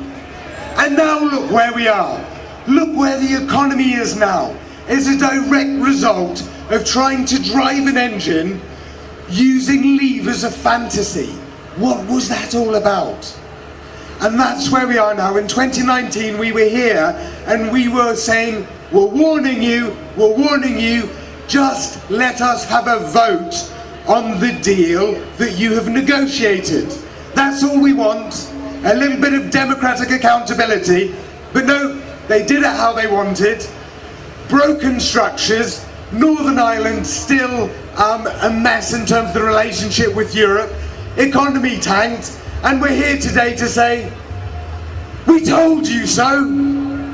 And now look where we are. Look where the economy is now. It's a direct result of trying to drive an engine using levers of fantasy. What was that all about? And that's where we are now. In 2019 we were here and we were saying, we're warning you, just let us have a vote on the deal that you have negotiated. That's all we want. A little bit of democratic accountability. But no, they did it how they wanted. Broken structures. Northern Ireland still a mess in terms of the relationship with Europe. Economy tanked. And we're here today to say, we told you so.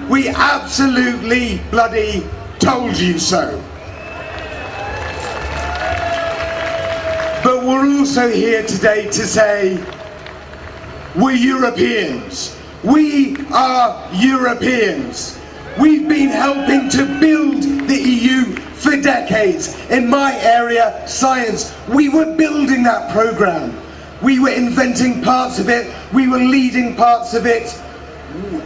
We absolutely bloody told you so. But we're also here today to say, we're Europeans. We are Europeans. We've been helping to build the EU for decades. In my area, science, we were building that programme. We were inventing parts of it. We were leading parts of it.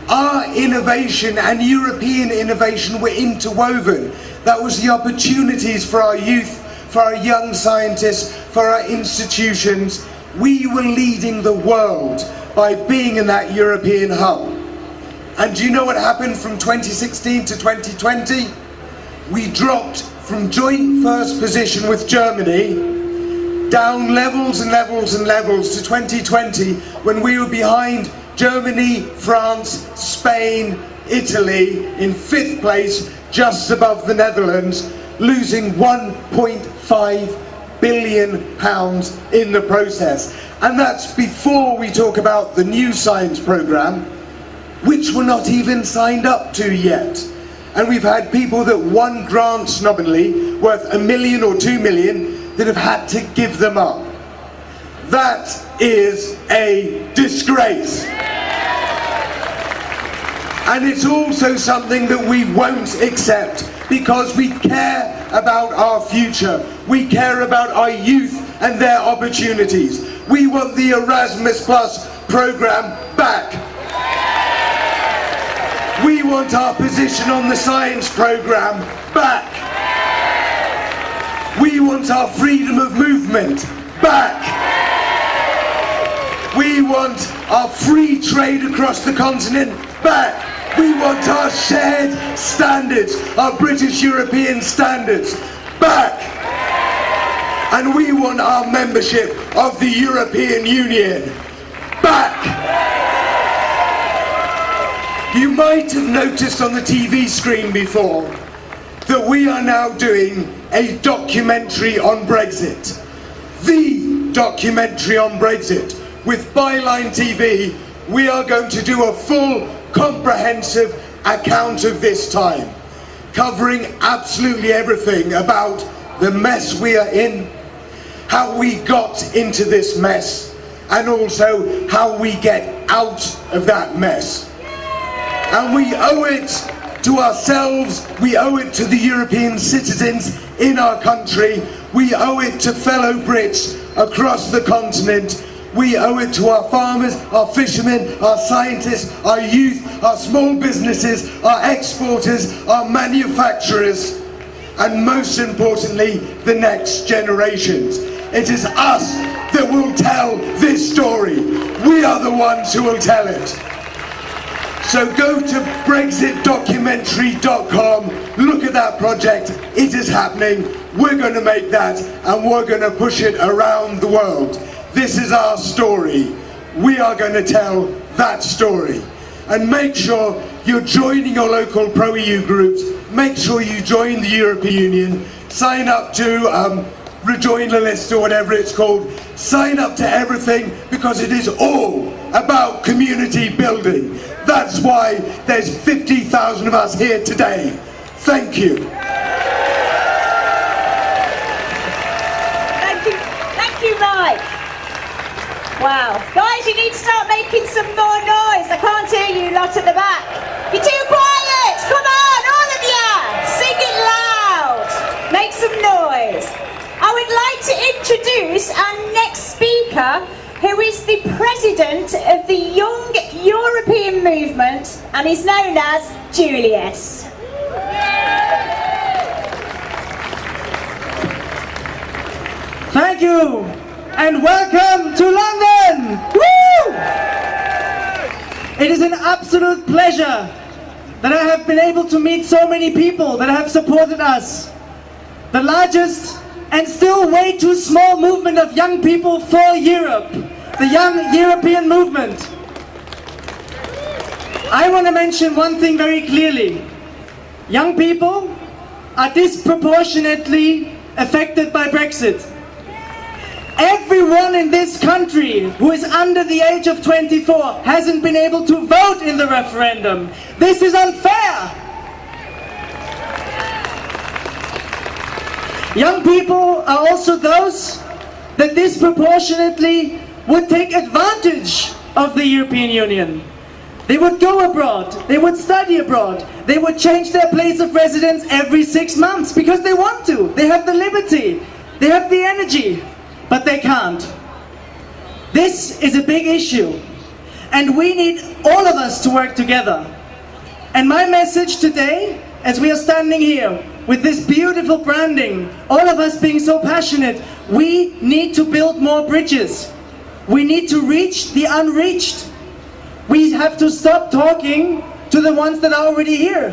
Our innovation and European innovation were interwoven. That was the opportunities for our youth, for our young scientists, for our institutions. We were leading the world by being in that European hub. And do you know what happened from 2016 to 2020? We dropped from joint first position with Germany down levels and levels and levels to 2020 when we were behind Germany, France, Spain, Italy in 5th place, just above the Netherlands, losing £1.5 billion in the process. And that's before we talk about the new science programme, which we're not even signed up to yet. And we've had people that won grants nominally worth $1 million or $2 million that have had to give them up. That is a disgrace. And it's also something that we won't accept because we care about our future. We care about our youth and their opportunities. We want the Erasmus Plus programme back. We want our position on the science programme back. We want our freedom of movement back. We want our free trade across the continent back. We want our shared standards, our British European standards back. And we want our membership of the European Union back. You might have noticed on the TV screen before that we are now doing a documentary on Brexit. The documentary on Brexit. With Byline TV, we are going to do a full, comprehensive account of this time, covering absolutely everything about the mess we are in, how we got into this mess, and also how we get out of that mess. And we owe it to ourselves, we owe it to the European citizens in our country, we owe it to fellow Brits across the continent, we owe it to our farmers, our fishermen, our scientists, our youth, our small businesses, our exporters, our manufacturers, and most importantly, the next generations. It is us that will tell this story. We are the ones who will tell it. So go to brexitdocumentary.com, look at that project, it is happening, we're going to make that and we're going to push it around the world. This is our story, we are going to tell that story. And make sure you're joining your local pro-EU groups, make sure you join the European Union, sign up to Rejoin the list or whatever it's called, sign up to everything because it is all about community building. That's why there's 50,000 of us here today. Thank you. Thank you, Mike. Wow. Guys, you need to start making some more noise. I can't hear you lot at the back. You're too quiet. Come on, all of you. Sing it loud. Make some noise. I would like to introduce our next speaker, who is the president of the Young European Movement and is known as Julius. Thank you, and welcome to London! Woo! It is an absolute pleasure that I have been able to meet so many people that have supported us. The largest and still way too small movement of young people for Europe, the Young European Movement. I want to mention one thing very clearly. Young people are disproportionately affected by Brexit. Everyone in this country who is under the age of 24 hasn't been able to vote in the referendum. This is unfair. Young people are also those that disproportionately would take advantage of the European Union. They would go abroad, they would study abroad, they would change their place of residence every 6 months because they want to. They have the liberty, they have the energy. But they can't. This is a big issue, and we need all of us to work together. And my message today, as we are standing here with this beautiful branding, all of us being so passionate, we need to build more bridges. We need to reach the unreached. We have to stop talking to the ones that are already here.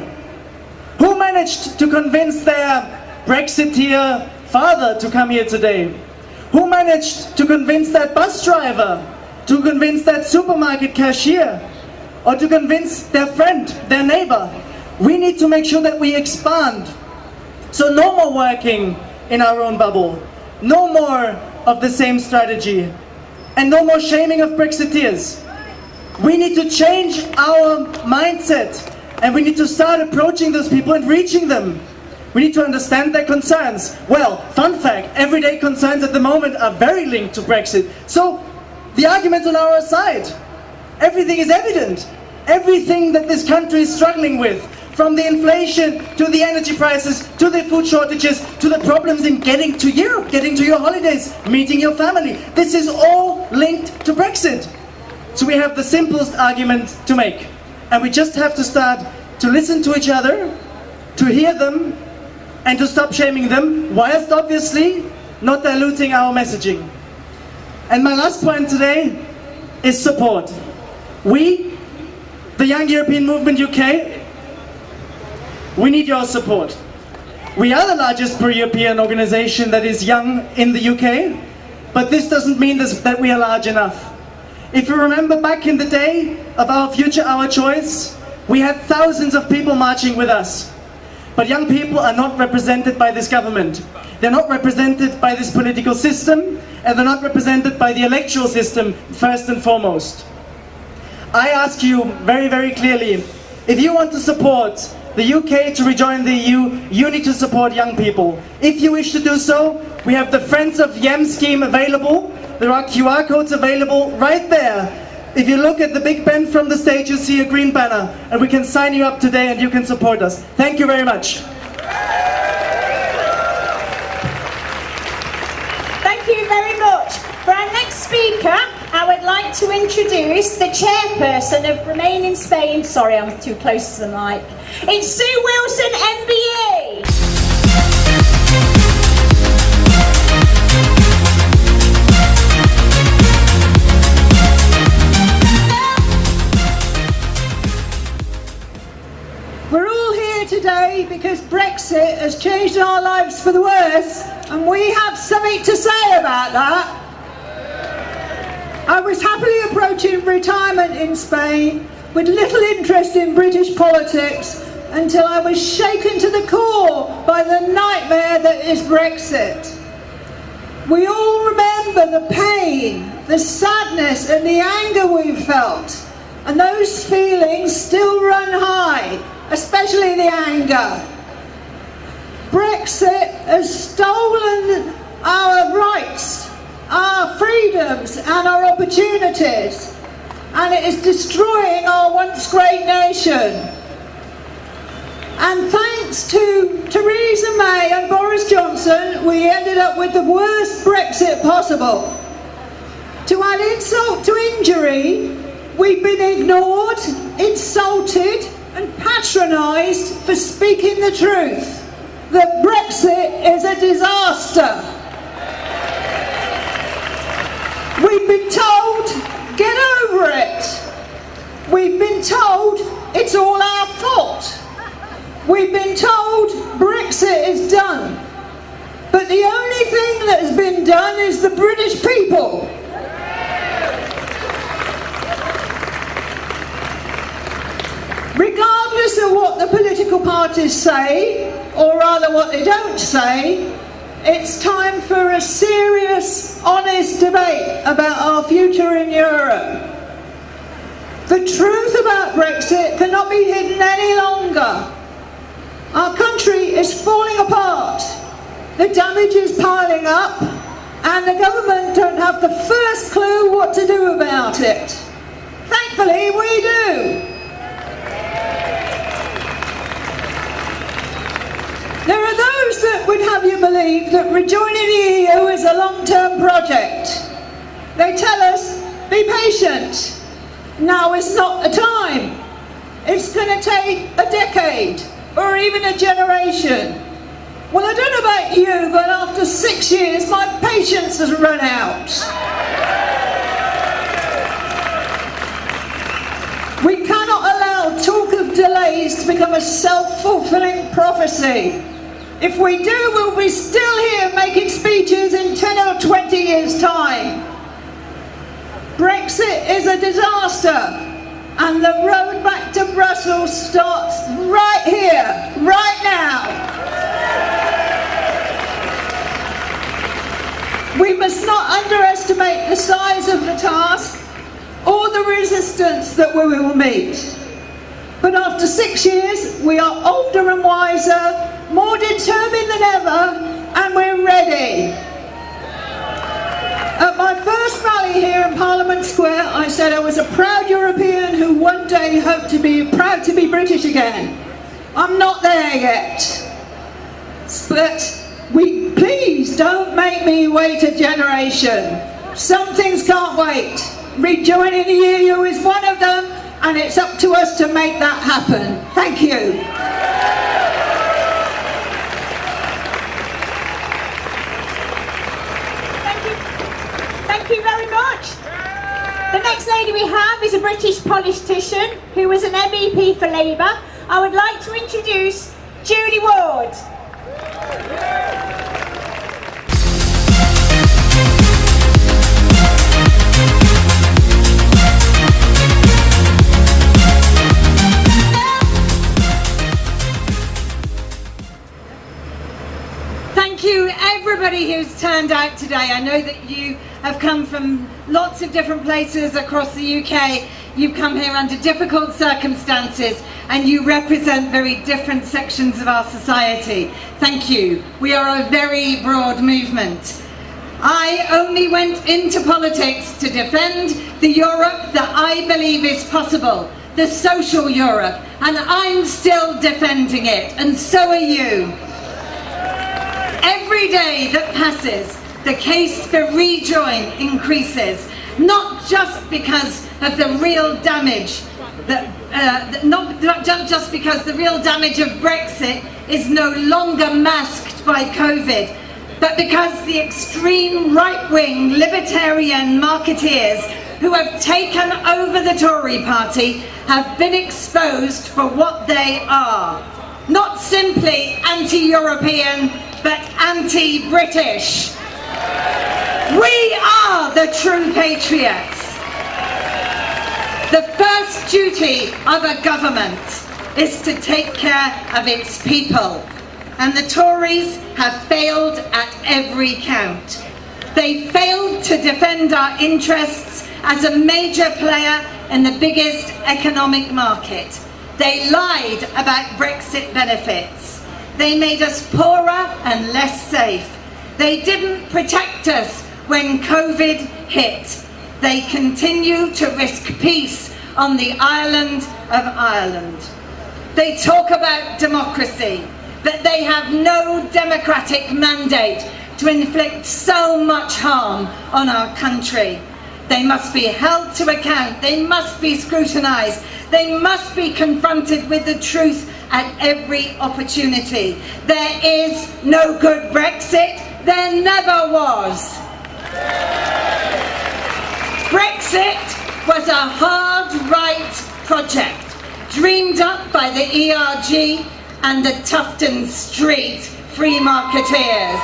Who managed to convince their Brexiteer father to come here today? Who managed to convince that bus driver, to convince that supermarket cashier, or to convince their friend, their neighbor? We need to make sure that we expand. So no more working in our own bubble, no more of the same strategy, and no more shaming of Brexiteers. We need to change our mindset, and we need to start approaching those people and reaching them. We need to understand their concerns. Well, fun fact, everyday concerns at the moment are very linked to Brexit. So, the argument's on our side. Everything is evident. Everything that this country is struggling with, from the inflation, to the energy prices, to the food shortages, to the problems in getting to Europe, getting to your holidays, meeting your family. This is all linked to Brexit. So we have the simplest argument to make. And we just have to start to listen to each other, to hear them, and to stop shaming them, whilst obviously not diluting our messaging. And my last point today is support. We, the Young European Movement UK, we need your support. We are the largest pro-European organisation that is young in the UK, but this doesn't mean that we are large enough. If you remember back in the day of Our Future, Our Choice, we had thousands of people marching with us. But young people are not represented by this government. They're not represented by this political system, and they're not represented by the electoral system, first and foremost. I ask you very, very clearly, if you want to support the UK to rejoin the EU, you need to support young people. If you wish to do so, we have the Friends of YEM scheme available. There are QR codes available right there. If you look at the big Ben from the stage, you'll see a green banner, and we can sign you up today and you can support us. Thank you very much. Thank you very much. For our next speaker, I would like to introduce the chairperson of Remain in Spain. Sorry, I'm too close to the mic. It's Sue Wilson, MBE. We're all here today because Brexit has changed our lives for the worse, and we have something to say about that. I was happily approaching retirement in Spain with little interest in British politics until I was shaken to the core by the nightmare that is Brexit. We all remember the pain, the sadness and the anger we felt, and those feelings still run high, especially the anger. Brexit has stolen our rights, our freedoms and our opportunities, and it is destroying our once great nation. And thanks to Theresa May and Boris Johnson, we ended up with the worst Brexit possible. To add insult to injury, we've been ignored, insulted and patronised for speaking the truth. That Brexit is a disaster. We've been told, get over it. We've been told it's all our fault. We've been told Brexit is done. But the only thing that has been done is the British people. Regardless of what the political parties say, or rather what they don't say, it's time for a serious, honest debate about our future in Europe. The truth about Brexit cannot be hidden any longer. Our country is falling apart. The damage is piling up, and the government don't have the first clue what to do about it. Thankfully, we do. There are those that would have you believe that rejoining the EU is a long-term project. They tell us, be patient. Now is not the time. It's going to take a decade or even a generation. Well, I don't know about you, but after 6 years, my patience has run out. We cannot allow talk of delays to become a self-fulfilling prophecy. If we do, we'll be still here making speeches in 10 or 20 years' time. Brexit is a disaster, and the road back to Brussels starts right here, right now. We must not underestimate the size of the task or the resistance that we will meet. But after 6 years, we are older and wiser, more determined than ever, and we're ready. At my first rally here in Parliament Square, I said I was a proud European who one day hoped to be proud to be British again. I'm not there yet. But please don't make me wait a generation. Some things can't wait. Rejoining the EU is one of them, and it's up to us to make that happen. Thank you. Thank you very much. The next lady we have is a British politician who was an MEP for Labour. I would like to introduce Julie Ward. Thank you everybody who's turned out today. I know that you have come from lots of different places across the UK. You've come here under difficult circumstances and you represent very different sections of our society. Thank you. We are a very broad movement. I only went into politics to defend the Europe that I believe is possible, the social Europe, and I'm still defending it, and so are you. Every day that passes, the case for Rejoin increases, not just because of the real damage not just because the real damage of Brexit is no longer masked by COVID, but because the extreme right-wing libertarian marketeers who have taken over the Tory party have been exposed for what they are. Not simply anti-European, but anti-British. We are the true patriots. The first duty of a government is to take care of its people, and the Tories have failed at every count. They failed to defend our interests as a major player in the biggest economic market. They lied about Brexit benefits. They made us poorer and less safe. They didn't protect us when COVID hit. They continue to risk peace on the island of Ireland. They talk about democracy, but they have no democratic mandate to inflict so much harm on our country. They must be held to account, they must be scrutinised, they must be confronted with the truth at every opportunity. There is no good Brexit, there never was. Brexit was a hard right project, dreamed up by the ERG and the Tufton Street free marketeers.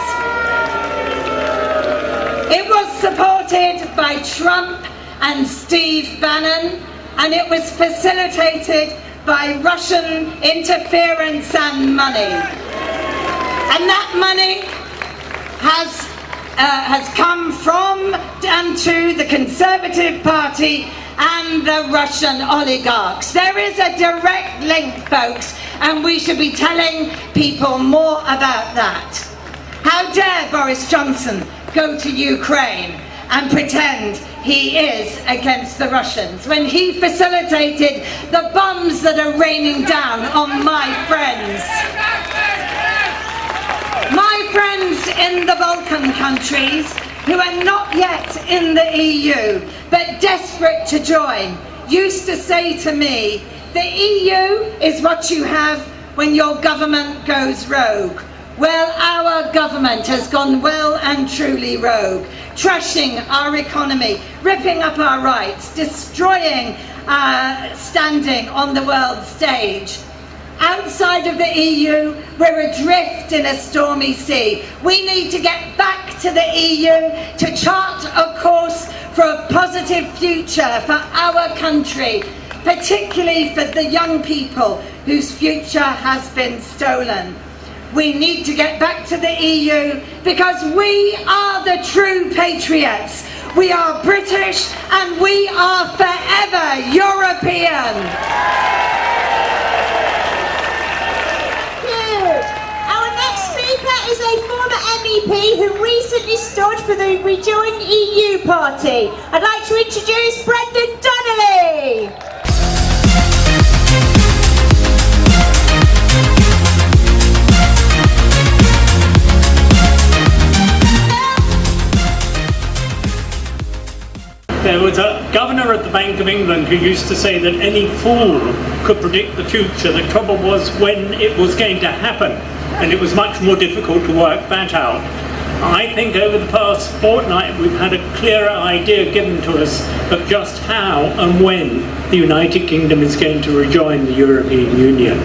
It was supported by Trump and Steve Bannon, and it was facilitated by Russian interference and money. And that money has come from and to the Conservative Party and the Russian oligarchs. There is a direct link, folks, and we should be telling people more about that. How dare Boris Johnson go to Ukraine and pretend he is against the Russians when he facilitated the bombs that are raining down on my friends. My friends in the Balkan countries who are not yet in the EU but desperate to join used to say to me, the EU is what you have when your government goes rogue. Well, our government has gone well and truly rogue, trashing our economy, ripping up our rights, destroying our standing on the world stage. Outside of the EU, we're adrift in a stormy sea. We need to get back to the EU to chart a course for a positive future for our country, particularly for the young people whose future has been stolen. We need to get back to the EU because we are the true patriots. We are British and we are forever European. Our next speaker is a former MEP who recently stood for the Rejoin EU party. I'd like to introduce Brendan Donnelly. There was a governor at the Bank of England who used to say that any fool could predict the future. The trouble was when it was going to happen, and it was much more difficult to work that out. I think over the past fortnight we've had a clearer idea given to us of just how and when the United Kingdom is going to rejoin the European Union.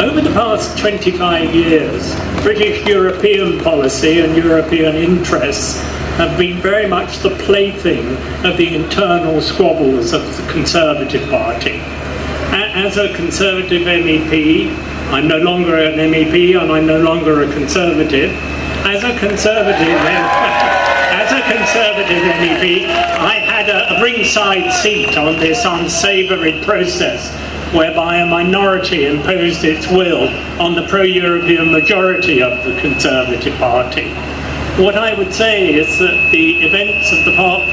Over the past 25 years, British European policy and European interests have been very much the plaything of the internal squabbles of the Conservative Party. As a Conservative MEP, I'm no longer an MEP and I'm no longer a Conservative. As a Conservative MEP, I had a ringside seat on this unsavoury process whereby a minority imposed its will on the pro-European majority of the Conservative Party. What I would say is that the events of the past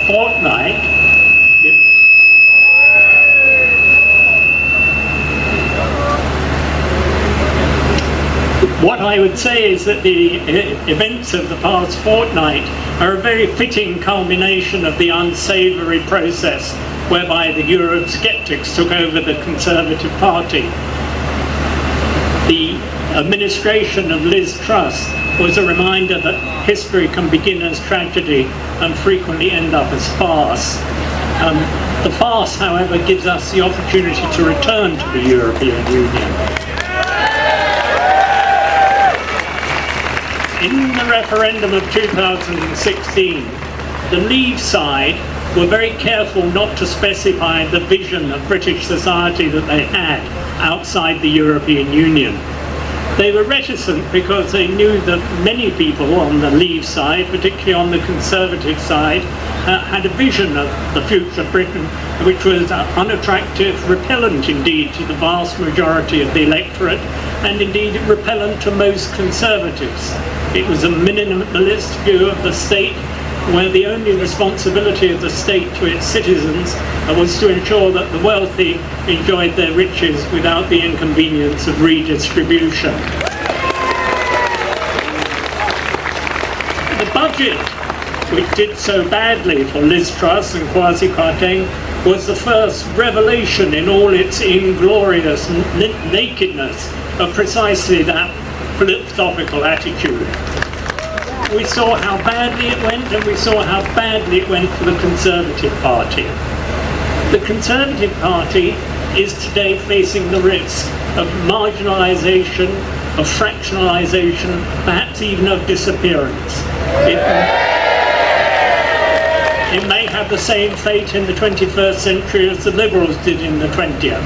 fortnight are a very fitting culmination of the unsavoury process whereby the Eurosceptics took over the Conservative Party. The administration of Liz Truss was a reminder that history can begin as tragedy and frequently end up as farce. The farce, however, gives us the opportunity to return to the European Union. In the referendum of 2016, the Leave side were very careful not to specify the vision of British society that they had outside the European Union. They were reticent because they knew that many people on the Leave side, particularly on the Conservative side, had a vision of the future of Britain which was unattractive, repellent indeed to the vast majority of the electorate, and indeed repellent to most Conservatives. It was a minimalist view of the state, where the only responsibility of the state to its citizens was to ensure that the wealthy enjoyed their riches without the inconvenience of redistribution. The budget, which did so badly for Liz Truss and Kwasi Kwarteng, was the first revelation in all its inglorious nakedness of precisely that philosophical attitude. We saw how badly it went, and we saw how badly it went for the Conservative Party. The Conservative Party is today facing the risk of marginalisation, of fractionalisation, perhaps even of disappearance. It may have the same fate in the 21st century as the Liberals did in the 20th.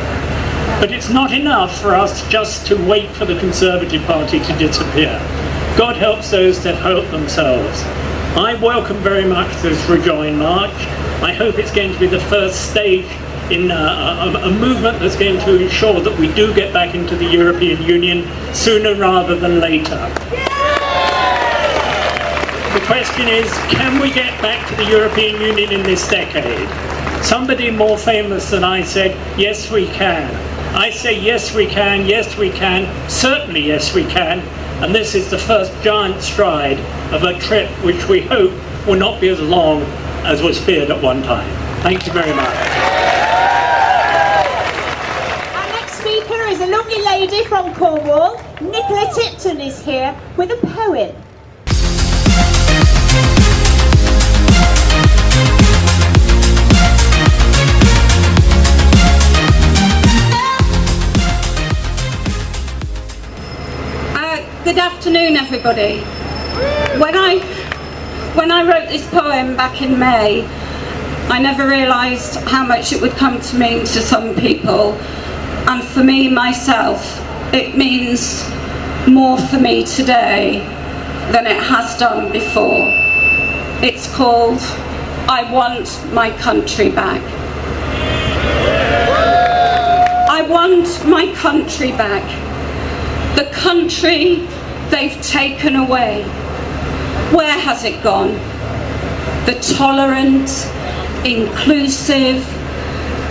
But it's not enough for us just to wait for the Conservative Party to disappear. God helps those that help themselves. I welcome very much this Rejoin March. I hope it's going to be the first stage in a movement that's going to ensure that we do get back into the European Union sooner rather than later. The question is, can we get back to the European Union in this decade? Somebody more famous than I said, yes we can. I say yes we can, certainly yes we can, and this is the first giant stride of a trip which we hope will not be as long as was feared at one time. Thank you very much. Our next speaker is a lovely lady from Cornwall. Nicola Tipton is here with a poem. Good afternoon, everybody. When I wrote this poem back in May, I never realised how much it would come to mean to some people, and for me myself, it means more for me today than it has done before. It's called I Want My Country Back. I want my country back. The country they've taken away. Where has it gone? The tolerant, inclusive,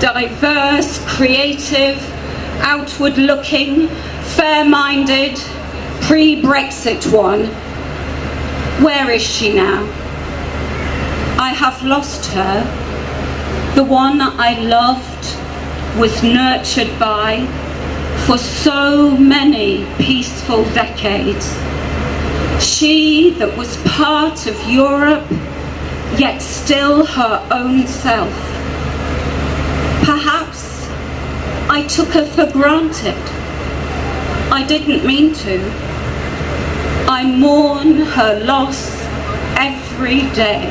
diverse, creative, outward-looking, fair-minded, pre-Brexit one. Where is she now? I have lost her. The one I loved, was nurtured by, for so many peaceful decades. She that was part of Europe, yet still her own self. Perhaps I took her for granted. I didn't mean to. I mourn her loss every day.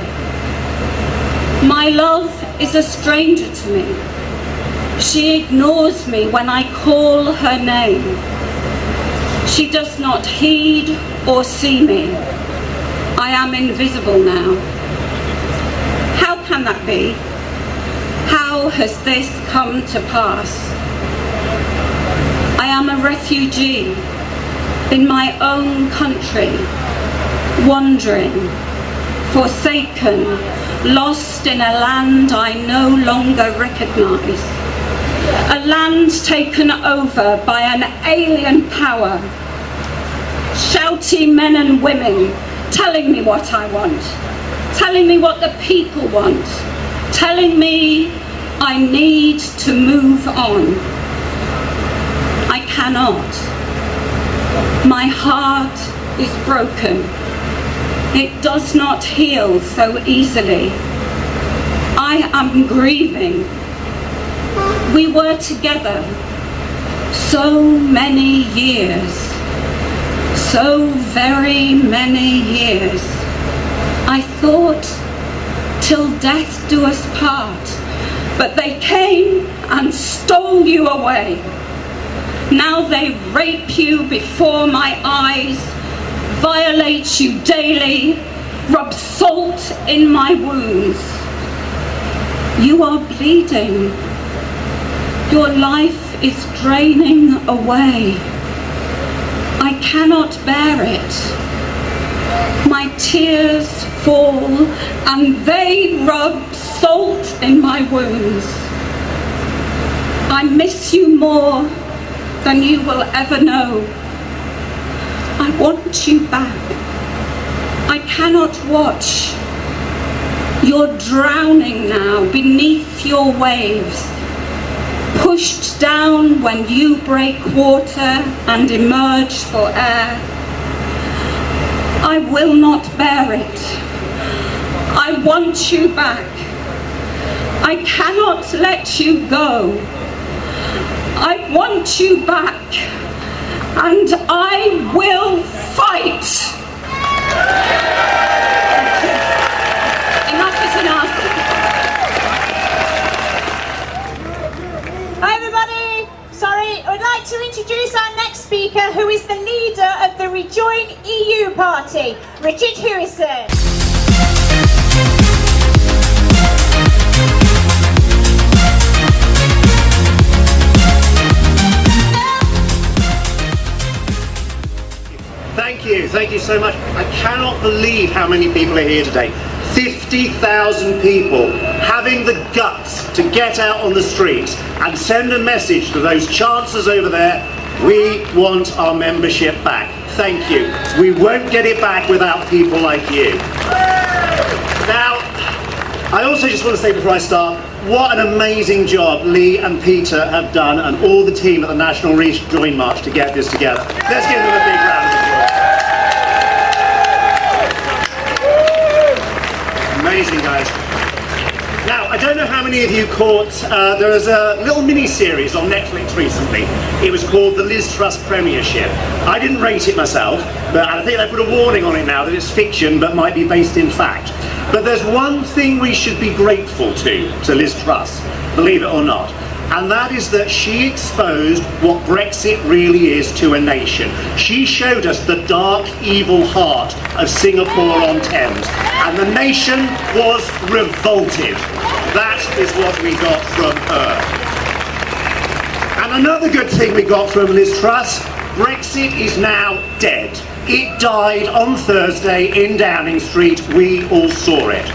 My love is a stranger to me. She ignores me when I call her name. She does not heed or see me. I am invisible now. How can that be? How has this come to pass? I am a refugee in my own country, wandering, forsaken, lost in a land I no longer recognise. A land taken over by an alien power. Shouty men and women telling me what I want, telling me what the people want, telling me I need to move on. I cannot. My heart is broken. It does not heal so easily. I am grieving. We were together so many years, so very many years. I thought, till death do us part, but they came and stole you away. Now they rape you before my eyes, violate you daily, rub salt in my wounds. You are bleeding. Your life is draining away. I cannot bear it. My my tears fall and they rub salt in my wounds. I miss you more than you will ever know. I want you back. I cannot watch. You're drowning now beneath your waves, pushed down when you break water and emerge for air. I will not bear it. I want you back. I cannot let you go. I want you back, and I will fight. Enough is enough. Hi everybody, sorry, I would like to introduce our next speaker, who is the leader of the Rejoin EU party, Richard Hewison. Thank you so much. I cannot believe how many people are here today. 50,000 people having the guts to get out on the streets and send a message to those chancellors over there. We want our membership back. Thank you. We won't get it back without people like you. Now, I also just want to say before I start, what an amazing job Lee and Peter have done, and all the team at the National Rejoin March, to get this together. Let's give them a big round of applause. Amazing, guys. Now, I don't know how many of you caught, there was a little mini-series on Netflix recently. It was called The Liz Truss Premiership. I didn't rate it myself, but I think they put a warning on it now that it's fiction but might be based in fact. But there's one thing we should be grateful to Liz Truss, believe it or not, and that is that she exposed what Brexit really is to a nation. She showed us the dark, evil heart of Singapore-on-Thames, and the nation was revolted. That is what we got from her. And another good thing we got from Liz Truss, Brexit is now dead. It died on Thursday in Downing Street. We all saw it.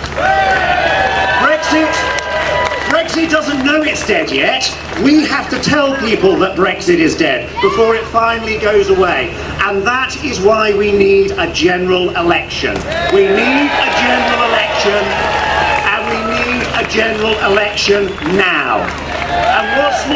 Brexit doesn't know it's dead yet. We have to tell people that Brexit is dead before it finally goes away. And that is why we need a general election. We need a general election, and we need a general election now. And what's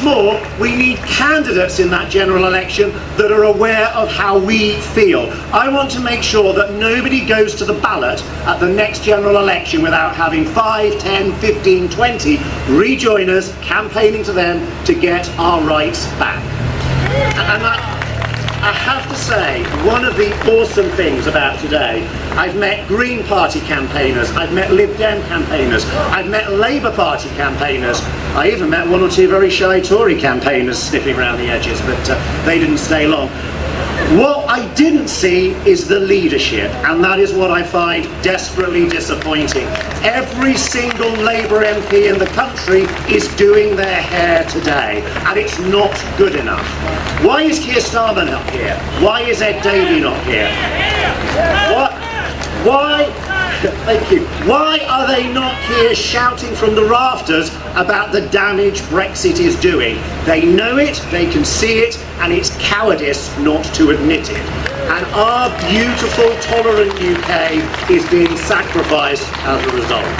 more, we need candidates in that general election that are aware of how we feel. I want to make sure that nobody goes to the ballot at the next general election without having 5, 10, 15, 20 rejoiners campaigning to them to get our rights back. And I have to say, one of the awesome things about today, I've met Green Party campaigners, I've met Lib Dem campaigners, I've met Labour Party campaigners, I even met one or two very shy Tory campaigners sniffing around the edges, but they didn't stay long. What I didn't see is the leadership, and that is what I find desperately disappointing. Every single Labour MP in the country is doing their hair today, and it's not good enough. Why is Keir Starmer not here? Why is Ed Davey not here? Thank you. Why are they not here shouting from the rafters about the damage Brexit is doing? They know it, they can see it, and it's cowardice not to admit it. And our beautiful, tolerant UK is being sacrificed as a result.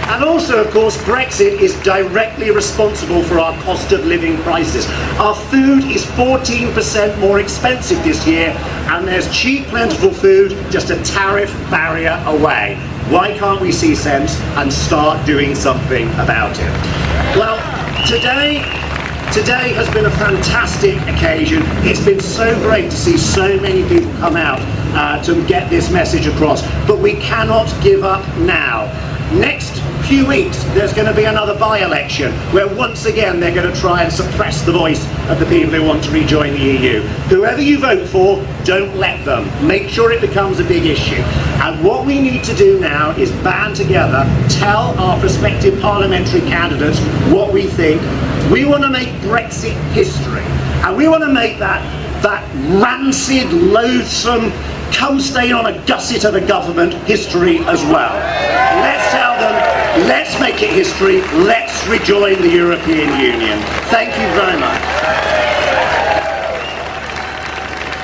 And also, of course, Brexit is directly responsible for our cost of living crisis. Our food is 14% more expensive this year, and there's cheap, plentiful food just a tariff barrier away. Why can't we see sense and start doing something about it? Well, today has been a fantastic occasion. It's been so great to see so many people come out to get this message across, but we cannot give up now. Next few weeks, there's going to be another by-election where once again they're going to try and suppress the voice of the people who want to rejoin the EU. Whoever you vote for, don't let them. Make sure it becomes a big issue. And what we need to do now is band together, tell our prospective parliamentary candidates what we think. We want to make Brexit history. And we want to make that that rancid, loathsome, come stain on a gusset of a government history as well. Let's tell them, let's make it history, let's rejoin the European Union. Thank you very much.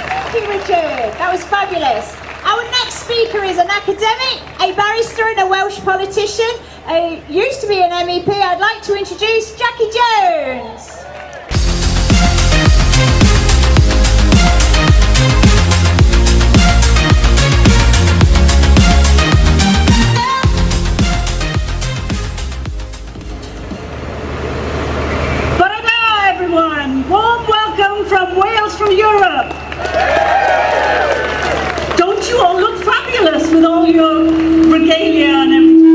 Thank you, Richard. That was fabulous. Our next speaker is an academic, a barrister and a Welsh politician, used to be an MEP. I'd like to introduce Jackie Jones. Barada, everyone. Warm welcome from Wales, from Europe. Don't you all look fabulous with all your regalia and everything?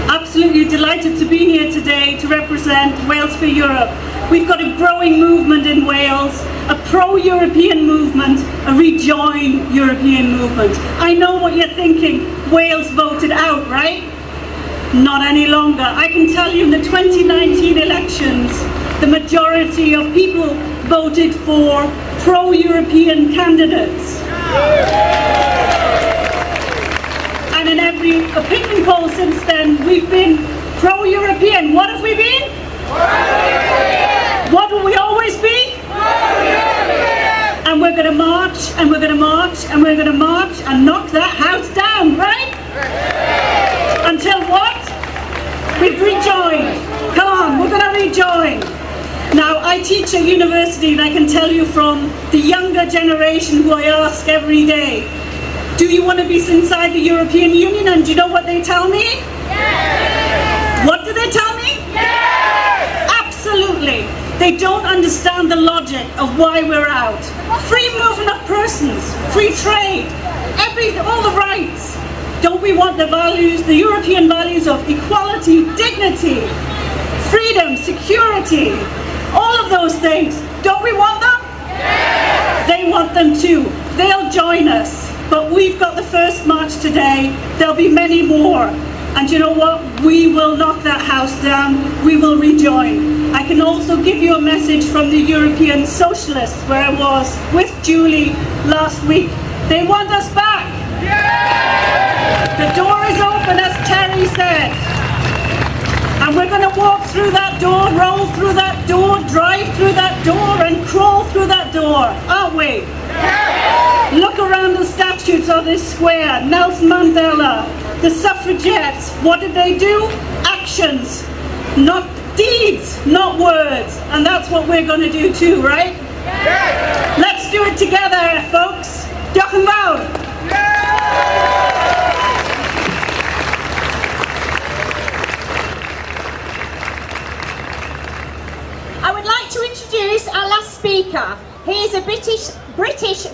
Absolutely delighted to be here today to represent Wales for Europe. We've got a growing movement in Wales, a pro-European movement, a Rejoin European movement. I know what you're thinking, Wales voted out, right? Not any longer. I can tell you in the 2019 elections, the majority of people voted for pro-European candidates. And in every opinion poll since then, we've been pro-European. What have we been? What will we always be? And we're going to march, and we're going to march, and we're going to march, and knock that house down, right? Until what? We've rejoined. Come on, we're going to rejoin. Now, I teach at university, and I can tell you from the younger generation who I ask every day, do you want to be inside the European Union? And do you know what they tell me? Yes. What do they tell me? Yes. Absolutely. They don't understand the logic of why we're out. Free movement of persons, free trade, all the rights. Don't we want the values, the European values of equality, dignity, freedom, security, all of those things? Don't we want them? Yes. They want them too. They'll join us. But we've got the first march today. There'll be many more. And you know what? We will knock that house down. We will rejoin. I can also give you a message from the European Socialists, where I was with Julie last week. They want us back. Yeah! The door is open, as Terry said. And we're going to walk through that door, roll through that door, drive through that door, and crawl through that door, aren't we? Yeah! Look around the statues of this square. Nelson Mandela, the suffragettes, what did they do? Actions, not deeds, not words. And that's what we're going to do too, right? Yeah! Let's do it together, folks. Diolch yn fawr. I would like to introduce our last speaker. He is a British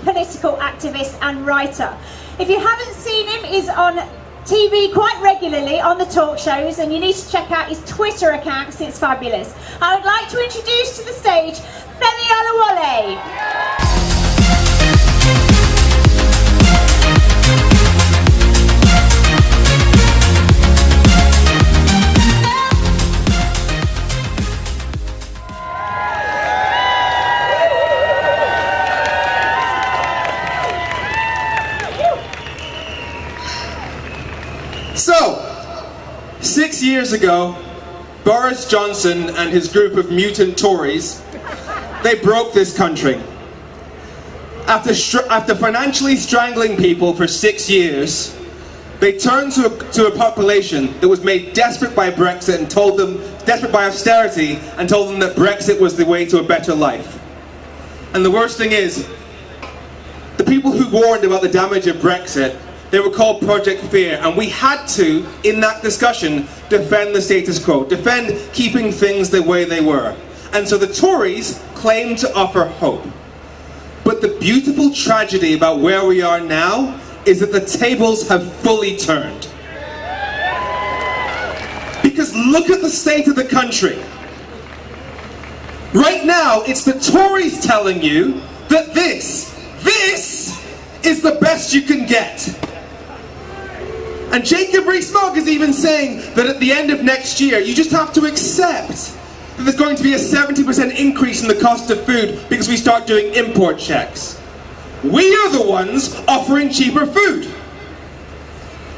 political activist and writer. If you haven't seen him, he's on TV quite regularly on the talk shows, and you need to check out his Twitter accounts, it's fabulous. I would like to introduce to the stage Femi Oluwole. So, 6 years ago, Boris Johnson and his group of mutant Tories, they broke this country. After financially strangling people for 6 years, they turned to a population that was made desperate by Brexit and told them, desperate by austerity, and told them that Brexit was the way to a better life. And the worst thing is, the people who warned about the damage of Brexit, they were called Project Fear, and we had to, in that discussion, defend the status quo, defend keeping things the way they were. And so the Tories claimed to offer hope. But the beautiful tragedy about where we are now is that the tables have fully turned. Because look at the state of the country. Right now, it's the Tories telling you that this is the best you can get. And Jacob Rees-Mogg is even saying that at the end of next year, you just have to accept that there's going to be a 70% increase in the cost of food because we start doing import checks. We are the ones offering cheaper food.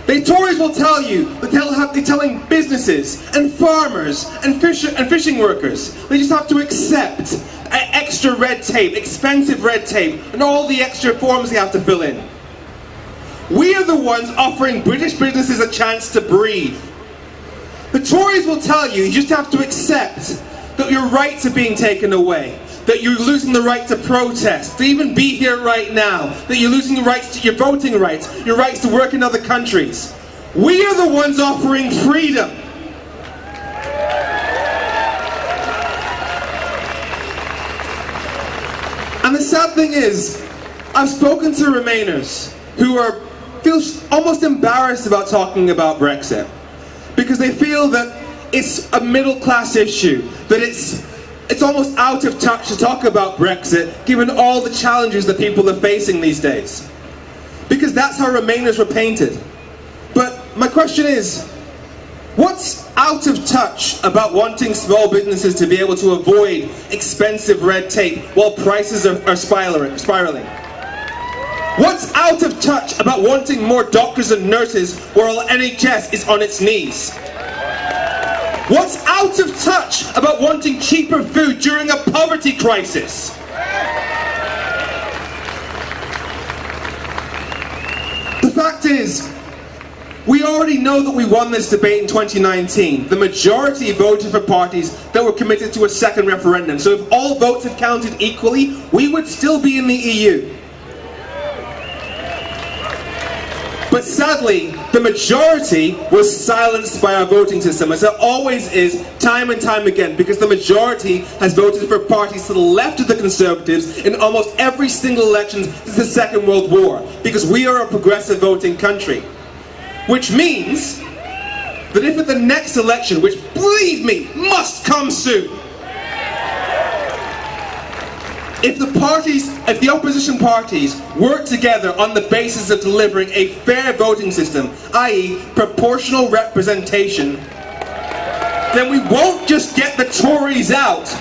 The Tories will tell you that they're telling businesses and farmers and fishing workers they just have to accept extra red tape, expensive red tape, and all the extra forms they have to fill in. We are the ones offering British businesses a chance to breathe. The Tories will tell you just have to accept that your rights are being taken away, that you're losing the right to protest, to even be here right now, that you're losing the rights to your voting rights, your rights to work in other countries. We are the ones offering freedom. And the sad thing is, I've spoken to Remainers who feel almost embarrassed about talking about Brexit, because they feel that it's a middle class issue, that it's almost out of touch to talk about Brexit given all the challenges that people are facing these days. Because that's how Remainers were painted. But my question is, what's out of touch about wanting small businesses to be able to avoid expensive red tape while prices are spiraling? What's out of touch about wanting more doctors and nurses while the NHS is on its knees? What's out of touch about wanting cheaper food during a poverty crisis? The fact is, we already know that we won this debate in 2019. The majority voted for parties that were committed to a second referendum. So if all votes had counted equally, we would still be in the EU. But sadly, the majority was silenced by our voting system, as it always is, time and time again, because the majority has voted for parties to the left of the Conservatives in almost every single election since the Second World War, because we are a progressive voting country. Which means that if at the next election, which believe me, must come soon, if the opposition parties work together on the basis of delivering a fair voting system, i.e. proportional representation, then we won't just get the Tories out.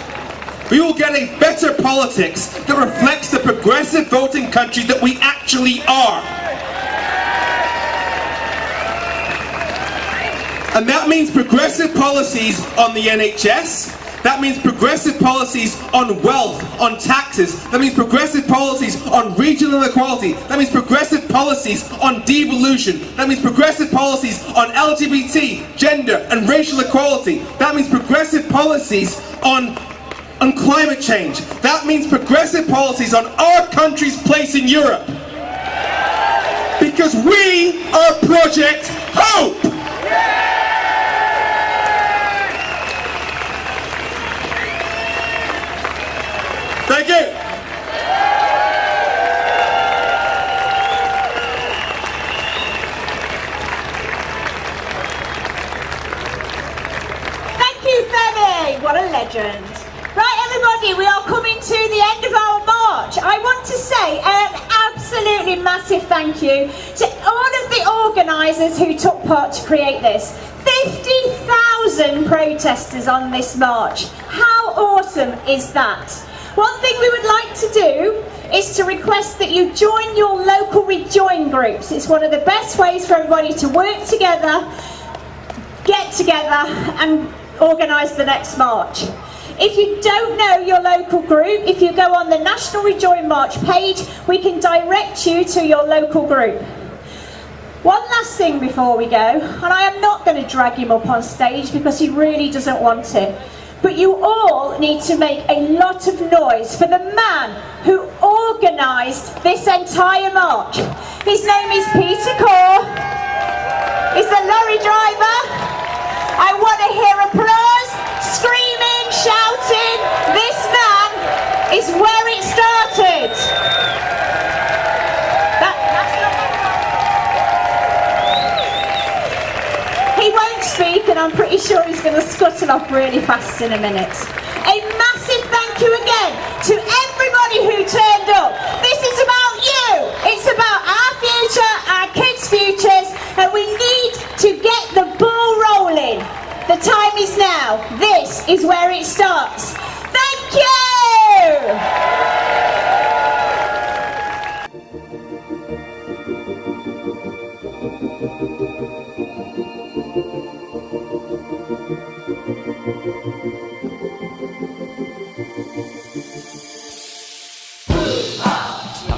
We will get a better politics that reflects the progressive voting country that we actually are. And that means progressive policies on the NHS. That means progressive policies on wealth, on taxes. That means progressive policies on regional inequality. That means progressive policies on devolution. That means progressive policies on LGBT, gender and racial equality. That means progressive policies on climate change. That means progressive policies on our country's place in Europe. Because we are Project Hope! Thank you. Thank you, Femi. What a legend. Right, everybody, we are coming to the end of our march. I want to say an absolutely massive thank you to all of the organisers who took part to create this. 50,000 protesters on this march. How awesome is that? One thing we would like to do is to request that you join your local Rejoin groups. It's one of the best ways for everybody to work together, get together and organise the next march. If you don't know your local group, if you go on the National Rejoin March page, we can direct you to your local group. One last thing before we go, and I am not going to drag him up on stage because he really doesn't want it. But you all need to make a lot of noise for the man who organised this entire march. His name is Peter Corr. He's the lorry driver. I want to hear applause, screaming, shouting. This man is where it started. He won't speak, and I'm pretty sure he's going to scuttle off really fast in a minute. A massive thank you again to everybody who turned up. This is about you. It's about our future, our kids' futures, and we need to get the ball rolling. The time is now. This is where it starts. Thank you!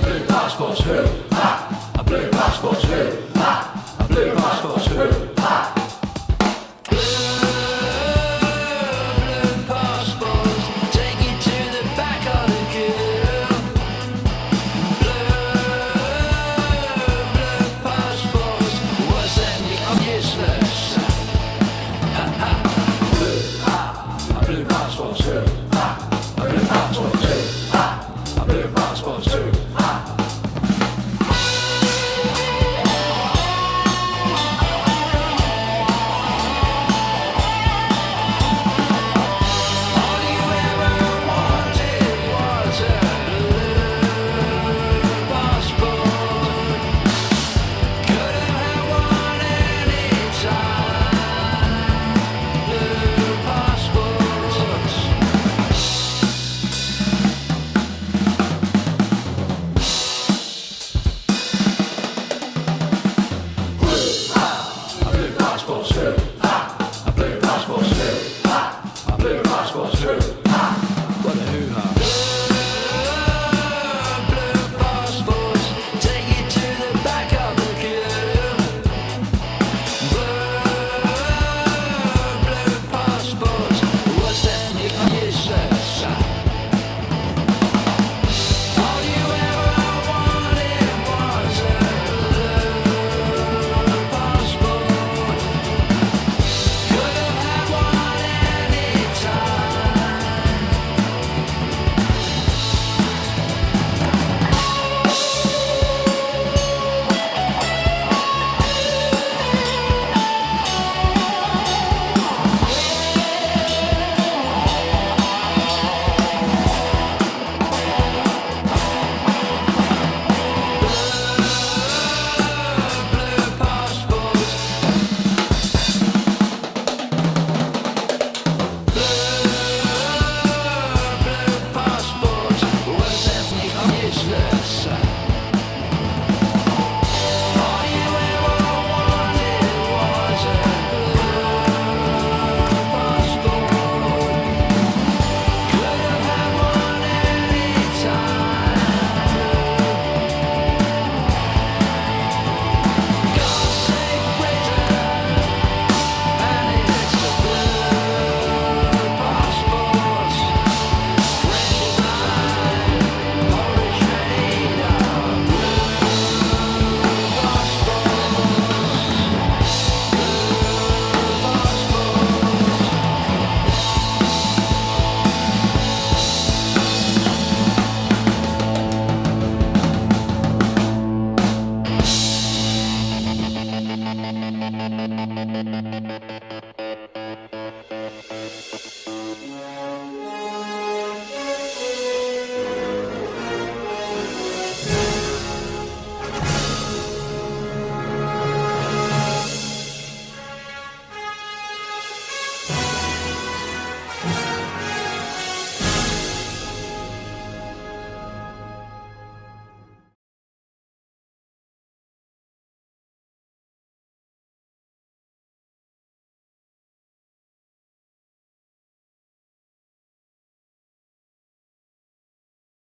Blue passports, who? A blue passports, who? A blue passports, who? Blue passports, take you to the back of the queue. Blue passports, what's that? Useless. A blue passports, who? A blue passports, who? A blue passports, who?